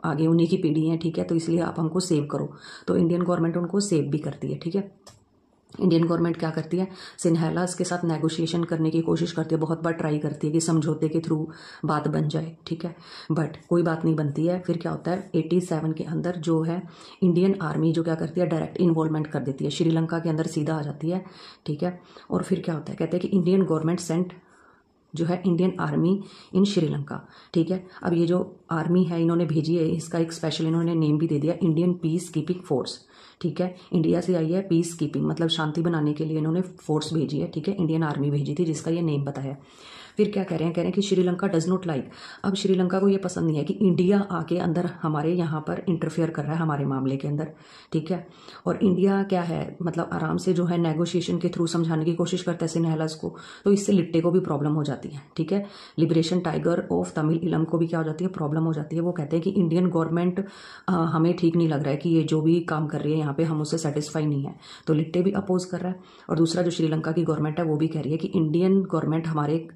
आगे उन्हीं की पीढ़ी है, ठीक है, तो इसलिए आप हमको सेव करो। तो इंडियन गवर्नमेंट उनको सेव भी करती है, ठीक है। इंडियन गवर्नमेंट क्या करती है, सिन्हेलास के साथ नेगोशिएशन करने की कोशिश करती है, बहुत बार ट्राई करती है कि समझौते के थ्रू बात बन जाए, ठीक है, बट कोई बात नहीं बनती है। फिर क्या होता है 87 के अंदर जो है इंडियन आर्मी जो क्या करती है डायरेक्ट इन्वॉल्वमेंट कर देती है, श्रीलंका के अंदर सीधा आ जाती है, ठीक है। और फिर क्या होता है, कहते हैं कि इंडियन गवर्नमेंट सेंट जो है इंडियन आर्मी इन श्रीलंका, ठीक है। अब ये जो आर्मी है इन्होंने भेजी है, इसका एक स्पेशल इन्होंने नेम भी दे दिया, इंडियन पीस कीपिंग फोर्स, ठीक है। इंडिया से आई है पीस कीपिंग, मतलब शांति बनाने के लिए इन्होंने फोर्स भेजी है, ठीक है, इंडियन आर्मी भेजी थी जिसका ये नेम पता है। फिर क्या कह रहे हैं कि श्रीलंका डज नॉट लाइक, अब श्रीलंका को ये पसंद नहीं है कि इंडिया आके अंदर हमारे यहाँ पर इंटरफेयर कर रहा है हमारे मामले के अंदर, ठीक है। और इंडिया क्या है, मतलब आराम से जो है नेगोशिएशन के थ्रू समझाने की कोशिश करता है सिन्हेलास को, तो इससे लिट्टे को भी प्रॉब्लम हो जाती है, ठीक है। लिबरेशन टाइगर ऑफ तमिल इलम को भी क्या हो जाती है, प्रॉब्लम हो जाती है। वो कहते हैं कि इंडियन गवर्नमेंट हमें ठीक नहीं लग रहा है कि ये जो भी काम कर रही है यहाँ पे हम उससे सेटिस्फाई नहीं है, तो लिट्टे भी अपोज कर रहा है। और दूसरा जो श्रीलंका की गवर्नमेंट है वो भी कह रही है कि इंडियन गवर्नमेंट हमारे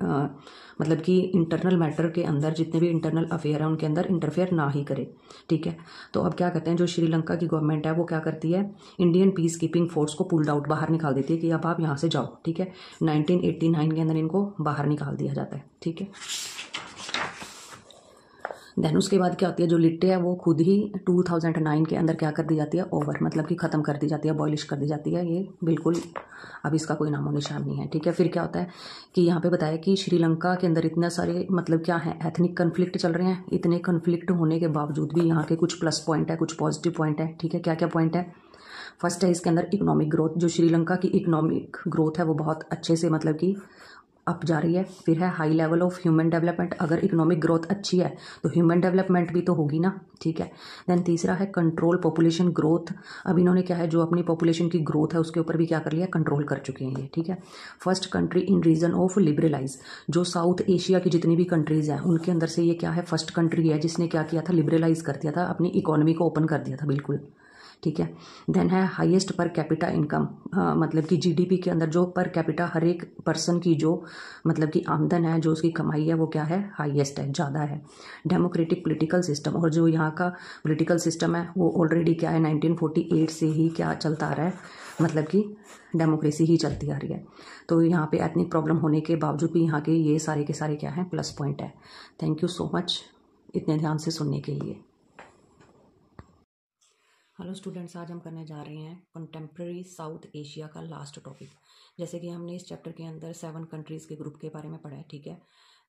मतलब कि इंटरनल मैटर के अंदर जितने भी इंटरनल अफेयर हैं उनके अंदर इंटरफेयर ना ही करे, ठीक है। तो अब क्या कहते हैं, जो श्रीलंका की गवर्नमेंट है वो क्या करती है, इंडियन पीस कीपिंग फोर्स को पुल्ड आउट, बाहर निकाल देती है कि अब आप यहाँ से जाओ, ठीक है। 1989 के अंदर इनको बाहर निकाल दिया जाता है, ठीक है। देन उसके बाद क्या होती है, जो लिट्टे है वो खुद ही 2009 के अंदर क्या कर दी जाती है, ओवर, मतलब कि ख़त्म कर दी जाती है, बॉयलिश कर दी जाती है, ये बिल्कुल अब इसका कोई नामो निशान नहीं है, ठीक है। फिर क्या होता है कि यहाँ पे बताया कि श्रीलंका के अंदर इतने सारे मतलब क्या है एथनिक कन्फ्लिक्ट चल रहे हैं, इतने कन्फ्लिक्ट होने के बावजूद भी यहाँ के कुछ प्लस पॉइंट है, कुछ पॉजिटिव पॉइंट है, ठीक है। क्या क्या पॉइंट है, फर्स्ट है इसके अंदर इकोनॉमिक ग्रोथ, जो श्रीलंका की इकोनॉमिक ग्रोथ है वो बहुत अच्छे से मतलब कि अप जा रही है। फिर है high level of human development, अगर इकोनॉमिक ग्रोथ अच्छी है तो ह्यूमन डेवलपमेंट भी तो होगी ना, ठीक है। देन तीसरा है कंट्रोल पॉपुलेशन ग्रोथ, अब इन्होंने क्या है जो अपनी पॉपुलेशन की ग्रोथ है उसके ऊपर भी क्या कर लिया, कंट्रोल कर चुके हैं ये, ठीक है। First country in region of liberalise, जो साउथ एशिया की जितनी भी कंट्रीज हैं उनके अंदर से ये क्या है फर्स्ट कंट्री है जिसने क्या किया था, लिबरलाइज कर दिया था, अपनी इकोनॉमी को ओपन कर दिया था बिल्कुल, ठीक है। देन है हाईएस्ट पर कैपिटा इनकम, मतलब कि जीडीपी के अंदर जो पर कैपिटा हर एक पर्सन की जो मतलब कि आमदन है, जो उसकी कमाई है वो क्या है, हाईएस्ट है, ज़्यादा है। डेमोक्रेटिक पॉलिटिकल सिस्टम, और जो यहाँ का पॉलिटिकल सिस्टम है वो ऑलरेडी क्या है 1948 से ही क्या चलता आ रहा है, मतलब कि डेमोक्रेसी ही चलती आ रही है। तो यहाँ पे एथनिक प्रॉब्लम होने के बावजूद भी यहाँ के ये सारे के सारे क्या हैं, प्लस पॉइंट है। थैंक यू सो मच इतने ध्यान से सुनने के लिए। हेलो स्टूडेंट्स, आज हम करने जा रहे हैं कंटेम्प्रेरी साउथ एशिया का लास्ट टॉपिक। जैसे कि हमने इस चैप्टर के अंदर 7 कंट्रीज़ के ग्रुप के बारे में पढ़ा है, ठीक है।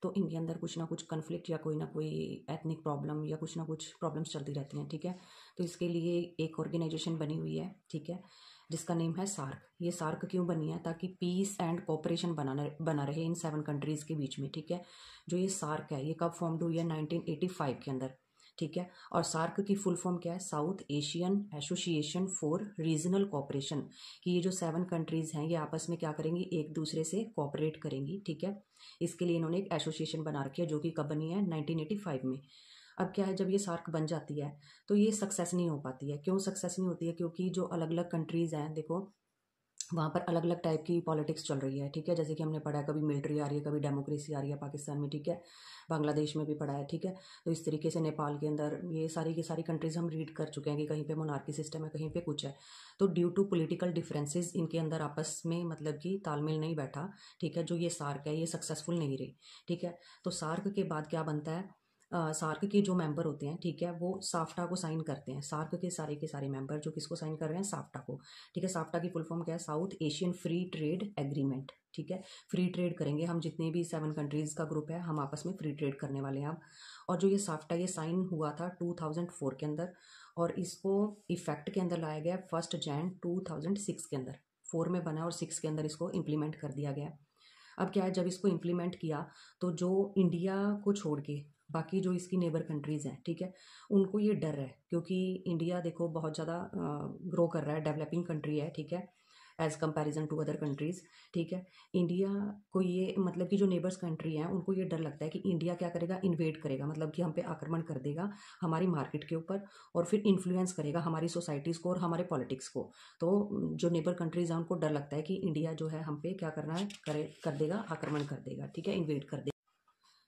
तो इनके अंदर कुछ ना कुछ कन्फ्लिक्ट या कोई ना कोई एथनिक प्रॉब्लम या कुछ ना कुछ प्रॉब्लम्स चलती रहती हैं, ठीक है। तो इसके लिए एक ऑर्गेनाइजेशन बनी हुई है, ठीक है, जिसका नेम है सार्क। ये सार्क क्यों बनी है, ताकि पीस एंड कोऑपरेशन बना रहे इन 7 कंट्रीज़ के बीच में, ठीक है। जो ये सार्क है ये कब फॉर्म्ड हुई है, 1985 के अंदर, ठीक है। और सार्क की फुल फॉर्म क्या है, south Asian association for regional cooperation, कि ये जो 7 कंट्रीज हैं ये आपस में क्या करेंगी, एक दूसरे से कोऑपरेट करेंगी, ठीक है। इसके लिए इन्होंने एक एसोसिएशन बना रखी है जो कि कब बनी है, 1985 में। अब क्या है, जब ये सार्क बन जाती है तो ये सक्सेस नहीं हो पाती है। क्यों सक्सेस नहीं होती है, क्योंकि जो अलग अलग कंट्रीज़ हैं, देखो वहाँ पर अलग अलग टाइप की पॉलिटिक्स चल रही है, ठीक है। जैसे कि हमने पढ़ा है कभी मिलिट्री आ रही है, कभी डेमोक्रेसी आ रही है पाकिस्तान में, ठीक है, बांग्लादेश में भी पढ़ा है, ठीक है। तो इस तरीके से नेपाल के अंदर ये सारी की सारी कंट्रीज हम रीड कर चुके हैं कि कहीं पे मोनार्की सिस्टम है, कहीं पे कुछ है। तो ड्यू टू पॉलिटिकल डिफरेंसेस इनके अंदर आपस में मतलब कि तालमेल नहीं बैठा, ठीक है। जो ये सार्क है ये सक्सेसफुल नहीं रही, ठीक है। तो सार्क के बाद क्या बनता है, सार्क के जो मेंबर होते हैं, ठीक है, वो साफ्टा को साइन करते हैं। सार्क के सारे मेंबर जो किसको साइन कर रहे हैं, साफ्टा को, ठीक है। साफ्टा की फुल फॉर्म क्या है, south Asian free trade agreement, ठीक है। फ्री ट्रेड करेंगे हम, जितने भी 7 कंट्रीज का ग्रुप है हम आपस में फ्री ट्रेड करने वाले हैं अब। और जो ये साफ्टा ये साइन हुआ था 2004 के अंदर, और इसको इफेक्ट के अंदर लाया गया 1 जनवरी 2006 के अंदर। 4 में बना और 6 के अंदर इसको इम्प्लीमेंट कर दिया गया। अब क्या है, जब इसको इम्प्लीमेंट किया तो जो इंडिया को छोड़ के बाकी जो इसकी नेबर कंट्रीज़ हैं, ठीक है, उनको ये डर है, क्योंकि इंडिया देखो बहुत ज़्यादा ग्रो कर रहा है, डेवलपिंग कंट्री है, ठीक है। As comparison to other countries. ठीक है, इंडिया को ये मतलब कि जो नेबर्स कंट्री हैं उनको ये डर लगता है कि इंडिया क्या करेगा, इन्वेड करेगा, मतलब कि हम पे आक्रमण कर देगा हमारी मार्केट के ऊपर, और फिर इन्फ्लुएंस करेगा हमारी सोसाइटीज़ को और हमारे पॉलिटिक्स को। तो जो नेबर कंट्रीज़ हैं उनको डर लगता है कि इंडिया जो है हम पे क्या करना है, कर देगा, आक्रमण कर देगा। ठीक है, इन्वेड कर देगा।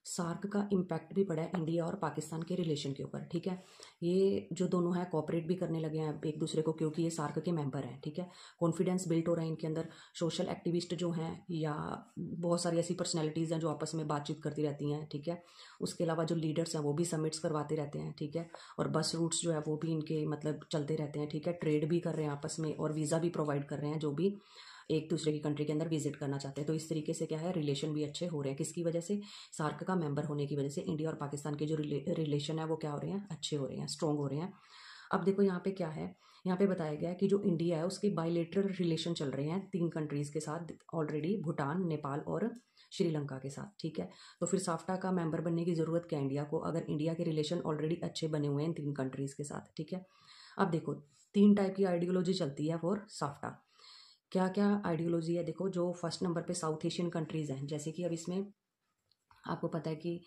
सार्क का इम्पैक्ट भी पड़ा है इंडिया और पाकिस्तान के रिलेशन के ऊपर। ठीक है, ये जो दोनों हैं कोऑपरेट भी करने लगे हैं एक दूसरे को, क्योंकि ये सार्क के मेंबर हैं। ठीक है, कॉन्फिडेंस बिल्ट हो रहा है इनके अंदर। सोशल एक्टिविस्ट जो हैं या बहुत सारी ऐसी पर्सनैलिटीज़ हैं जो आपस में बातचीत करती रहती हैं। ठीक है, उसके अलावा जो लीडर्स हैं वो भी समिट्स करवाते रहते हैं। ठीक है, और बस रूट्स जो है वो भी इनके मतलब चलते रहते हैं। ठीक है, ट्रेड भी कर रहे हैं आपस में और वीज़ा भी प्रोवाइड कर रहे हैं जो भी एक दूसरे की कंट्री के अंदर विजिट करना चाहते हैं। तो इस तरीके से क्या है, रिलेशन भी अच्छे हो रहे हैं। किसकी वजह से, सार्क का मेंबर होने की वजह से इंडिया और पाकिस्तान के जो रिलेशन है वो क्या हो रहे हैं, अच्छे हो रहे हैं, स्ट्रॉन्ग हो रहे हैं। अब देखो यहाँ पे क्या है, यहाँ पे बताया गया है कि जो इंडिया है उसकी बायलेटरल रिलेशन चल रहे हैं 3 कंट्रीज़ के साथ ऑलरेडी, भूटान, नेपाल और श्रीलंका के साथ। ठीक है, तो फिर साफ्टा का मेंबर बनने की ज़रूरत क्या है इंडिया को, अगर इंडिया के रिलेशन ऑलरेडी अच्छे बने हुए हैं इन 3 कंट्रीज़ के साथ। ठीक है, अब देखो 3 टाइप की आइडियोलॉजी चलती है फॉर साफ्टा। क्या क्या आइडियोलॉजी है, देखो जो फर्स्ट नंबर पे साउथ एशियन कंट्रीज़ हैं, जैसे कि अब इसमें आपको पता है कि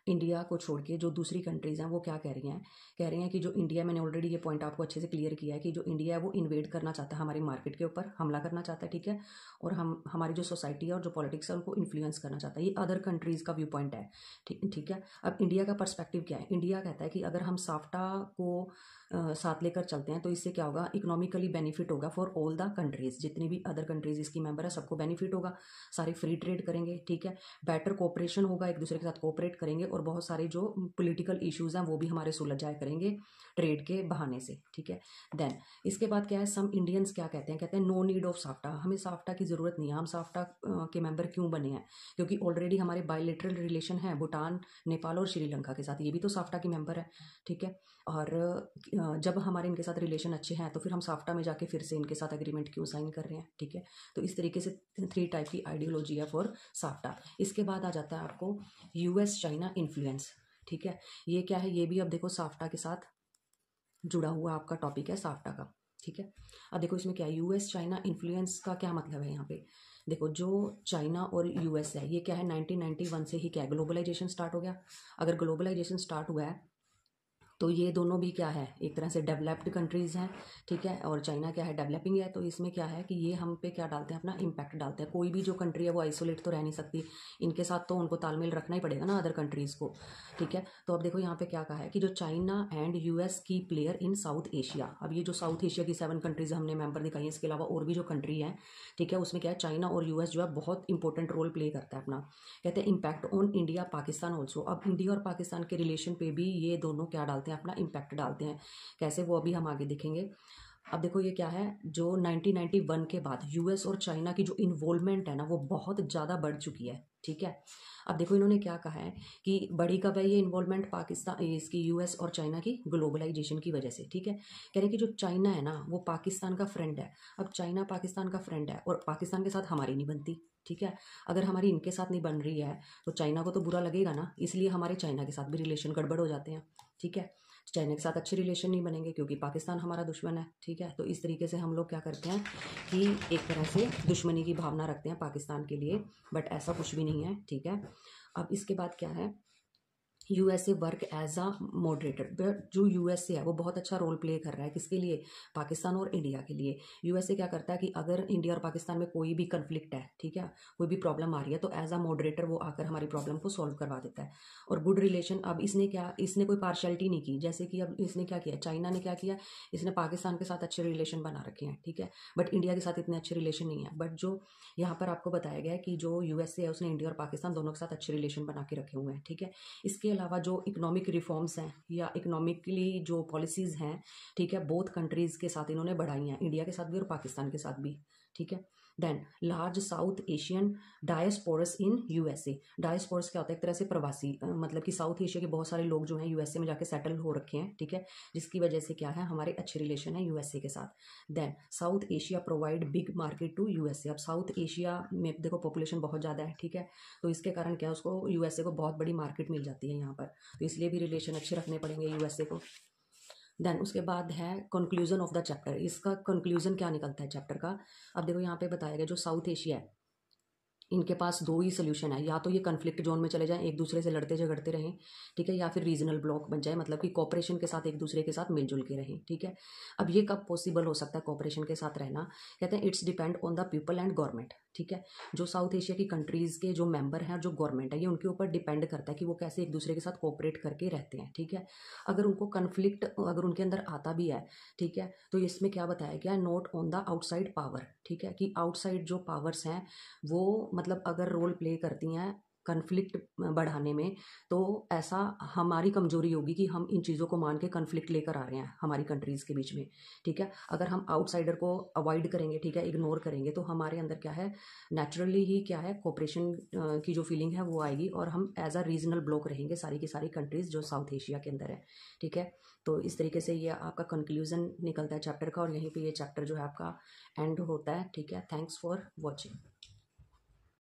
इंडिया को छोड़ के जो दूसरी कंट्रीज़ हैं वो क्या कह रही हैं कि जो इंडिया, मैंने ऑलरेडी ये पॉइंट आपको अच्छे से क्लियर किया है कि जो इंडिया है वो इन्वेड करना चाहता है हमारी मार्केट के ऊपर, हमला करना चाहता है। ठीक है, और हम हमारी जो सोसाइटी है और जो पॉलिटिक्स है उनको इन्फ्लुएंस करना चाहता है। ये अदर कंट्रीज़ का व्यू पॉइंट है। ठीक है, अब इंडिया का पर्सपेक्टिव क्या है, इंडिया कहता है कि अगर हम साफ्टा को साथ लेकर चलते हैं तो इससे क्या होगा, इकोनॉमिकली बेनिफिट होगा फॉर ऑल द कंट्रीज़, जितनी भी अदर कंट्रीज़ इसकी मेंबर है सबको बेनिफिट होगा, सारे फ्री ट्रेड करेंगे। ठीक है, बेटर कोऑपरेशन होगा, एक दूसरे के साथ कोऑपरेट करेंगे, और बहुत सारे जो पॉलिटिकल इश्यूज़ हैं वो भी हमारे सुलझ जाया करेंगे ट्रेड के बहाने से। ठीक है, देन इसके बाद क्या है, सम इंडियंस क्या कहते हैं नो नीड ऑफ साफ्टा, हमें साफ्टा की ज़रूरत नहीं है, हम साफ्टा के मेंबर क्यों बने हैं, क्योंकि ऑलरेडी हमारे बायलेटरल रिलेशन है भूटान, नेपाल और श्रीलंका के साथ, ये भी तो साफ्टा की मेंबर है। ठीक है, और जब हमारे इनके साथ रिलेशन अच्छे हैं तो फिर हम साफ्टा में जाके फिर से इनके साथ एग्रीमेंट क्यों साइन कर रहे हैं। ठीक है, तो इस तरीके से 3 टाइप की आइडियोलॉजी है फॉर साफ्टा। इसके बाद आ जाता है आपको यूएस चाइना इन्फ्लुएंस। ठीक है, ये क्या है, ये भी अब देखो साफ्टा के साथ जुड़ा हुआ आपका टॉपिक है साफ्टा का। ठीक है, अब देखो इसमें क्या है, यूएस चाइना इन्फ्लुएंस का क्या मतलब है यहाँ पे, देखो जो चाइना और यूएस है ये क्या है, 1991 से ही क्या है, ग्लोबलाइजेशन स्टार्ट हो गया। अगर ग्लोबलाइजेशन स्टार्ट हुआ है तो ये दोनों भी क्या है, एक तरह से डेवलप्ड कंट्रीज़ हैं। ठीक है, और चाइना क्या है, डेवलपिंग है। तो इसमें क्या है कि ये हम पे क्या डालते हैं, अपना इम्पैक्ट डालते हैं। कोई भी जो कंट्री है वो आइसोलेट तो रह नहीं सकती, इनके साथ तो उनको तालमेल रखना ही पड़ेगा ना अदर कंट्रीज़ को। ठीक है, तो अब देखो यहाँ पे क्या कहा है कि जो चाइना एंड यूएस की प्लेयर इन साउथ एशिया, अब ये जो साउथ एशिया की 7 कंट्रीज़ हमने मेंबर दिखाई हैं, इसके अलावा और भी जो कंट्री हैं, ठीक है, उसमें क्या है, चाइना और यूएस जो है बहुत इंपॉर्टेंट रोल प्ले करता है अपना। कहते हैं impact on India Pakistan also, अब इंडिया और पाकिस्तान के रिलेशन पे भी ये दोनों क्या डालते हैं, अपना इम्पैक्ट डालते हैं। कैसे, वो अभी हम आगे देखेंगे। अब देखो ये क्या है, जो 1991 के बाद यूएस और चाइना की जो इन्वॉल्वमेंट है ना वो बहुत ज़्यादा बढ़ चुकी है। ठीक है, अब देखो इन्होंने क्या कहा है कि बड़ी कब है ये इन्वॉल्वमेंट पाकिस्तान, इसकी यूएस और चाइना की ग्लोबलाइजेशन की वजह से। ठीक है, कह रहे हैं कि जो चाइना है ना वो पाकिस्तान का फ्रेंड है। अब चाइना पाकिस्तान का फ्रेंड है और पाकिस्तान के साथ हमारी नहीं बनती। ठीक है, अगर हमारी इनके साथ नहीं बन रही है तो चाइना को तो बुरा लगेगा ना, इसलिए हमारे चाइना के साथ भी रिलेशन गड़बड़ हो जाते हैं। ठीक है, चाइना के साथ अच्छे रिलेशन नहीं बनेंगे क्योंकि पाकिस्तान हमारा दुश्मन है। ठीक है, तो इस तरीके से हम लोग क्या करते हैं कि एक तरह से दुश्मनी की भावना रखते हैं पाकिस्तान के लिए, बट ऐसा कुछ भी नहीं है। ठीक है, अब इसके बाद क्या है, USA work as a moderator, जो यूएसए है वो बहुत अच्छा रोल प्ले कर रहा है, किसके लिए, पाकिस्तान और इंडिया के लिए। यूएसए क्या करता है कि अगर इंडिया और पाकिस्तान में कोई भी कन्फ्लिक्ट है, ठीक है, कोई भी प्रॉब्लम आ रही है, तो एज अ मॉडरेटर वो आकर हमारी प्रॉब्लम को सॉल्व करवा देता है। और गुड रिलेशन, अब इसने कोई पार्शलिटी नहीं की, जैसे कि अब इसने क्या किया, चाइना ने क्या किया, इसने पाकिस्तान के साथ अच्छे रिलेशन बना रखे हैं। ठीक है, बट इंडिया के साथ इतने अच्छे रिलेशन नहीं है। बट जो यहाँ पर आपको बताया गया है कि जो यूएसए है उसने इंडिया और पाकिस्तान दोनों के साथ अच्छे रिलेशन बना के रखे हुए हैं। ठीक है, इसके अलावा जो इकोनॉमिक रिफॉर्म्स हैं या इकोनॉमिकली जो पॉलिसीज़ हैं, ठीक है, बोथ कंट्रीज़ के साथ इन्होंने बढ़ाई हैं, इंडिया के साथ भी और पाकिस्तान के साथ भी। ठीक है, then large South Asian diasporas in USA. Diasporas क्या होता है, एक तरह से प्रवासी, मतलब कि साउथ एशिया के बहुत सारे लोग जो हैं यूएसए में जाके सेटल हो रखे हैं। ठीक है, जिसकी वजह से क्या है, हमारे अच्छे रिलेशन है यूएसए के साथ। Then South Asia provide big market to USA. अब साउथ एशिया में देखो पॉपुलेशन बहुत ज़्यादा है। ठीक है, तो इसके कारण क्या है, उसको यूएसए को बहुत बड़ी मार्केट मिल जाती है यहाँ पर, तो इसलिए भी रिलेशन अच्छे रखने पड़ेंगे यूएसए को। देन उसके बाद है कंक्लूजन ऑफ द चैप्टर। इसका कंक्लूजन क्या निकलता है चैप्टर का। अब देखो यहाँ पे बताया गया जो साउथ एशिया है इनके पास दो ही सोल्यूशन है, या तो ये कन्फ्लिक्ट जोन में चले जाएं, एक दूसरे से लड़ते झगड़ते रहें, ठीक है, या फिर रीजनल ब्लॉक बन जाए, मतलब कि कॉपरेशन के साथ एक दूसरे के साथ मिलजुल के रहें, ठीक है। अब ये कब पॉसिबल हो सकता है कॉपरेशन के साथ रहना, कहते हैं it's depend on the people and government, ठीक है। जो साउथ एशिया की कंट्रीज़ के जो मेंबर हैं, जो गवर्नमेंट है, ये उनके ऊपर डिपेंड करता है कि वो कैसे एक दूसरे के साथ कोऑपरेट करके रहते हैं, ठीक है। अगर उनको कन्फ्लिक्ट अगर उनके अंदर आता भी है, ठीक है, तो इसमें क्या बताया गया, not on the outside power, ठीक है, कि आउटसाइड जो पावर्स हैं वो मतलब अगर रोल प्ले करती हैं कन्फ्लिक्ट बढ़ाने में, तो ऐसा हमारी कमजोरी होगी कि हम इन चीज़ों को मान के कन्फ्लिक्ट लेकर आ रहे हैं हमारी कंट्रीज़ के बीच में, ठीक है। अगर हम आउटसाइडर को अवॉइड करेंगे, ठीक है, इग्नोर करेंगे, तो हमारे अंदर क्या है, नेचुरली ही क्या है, कोऑपरेशन की जो फीलिंग है वो आएगी और हम एज अ रीजनल ब्लॉक रहेंगे सारी की सारी कंट्रीज़ जो साउथ एशिया के अंदर है, ठीक है। तो इस तरीके से ये आपका कंक्लूजन निकलता है चैप्टर का, और यहीं पे ये चैप्टर जो है आपका एंड होता है, ठीक है। Thanks for watching.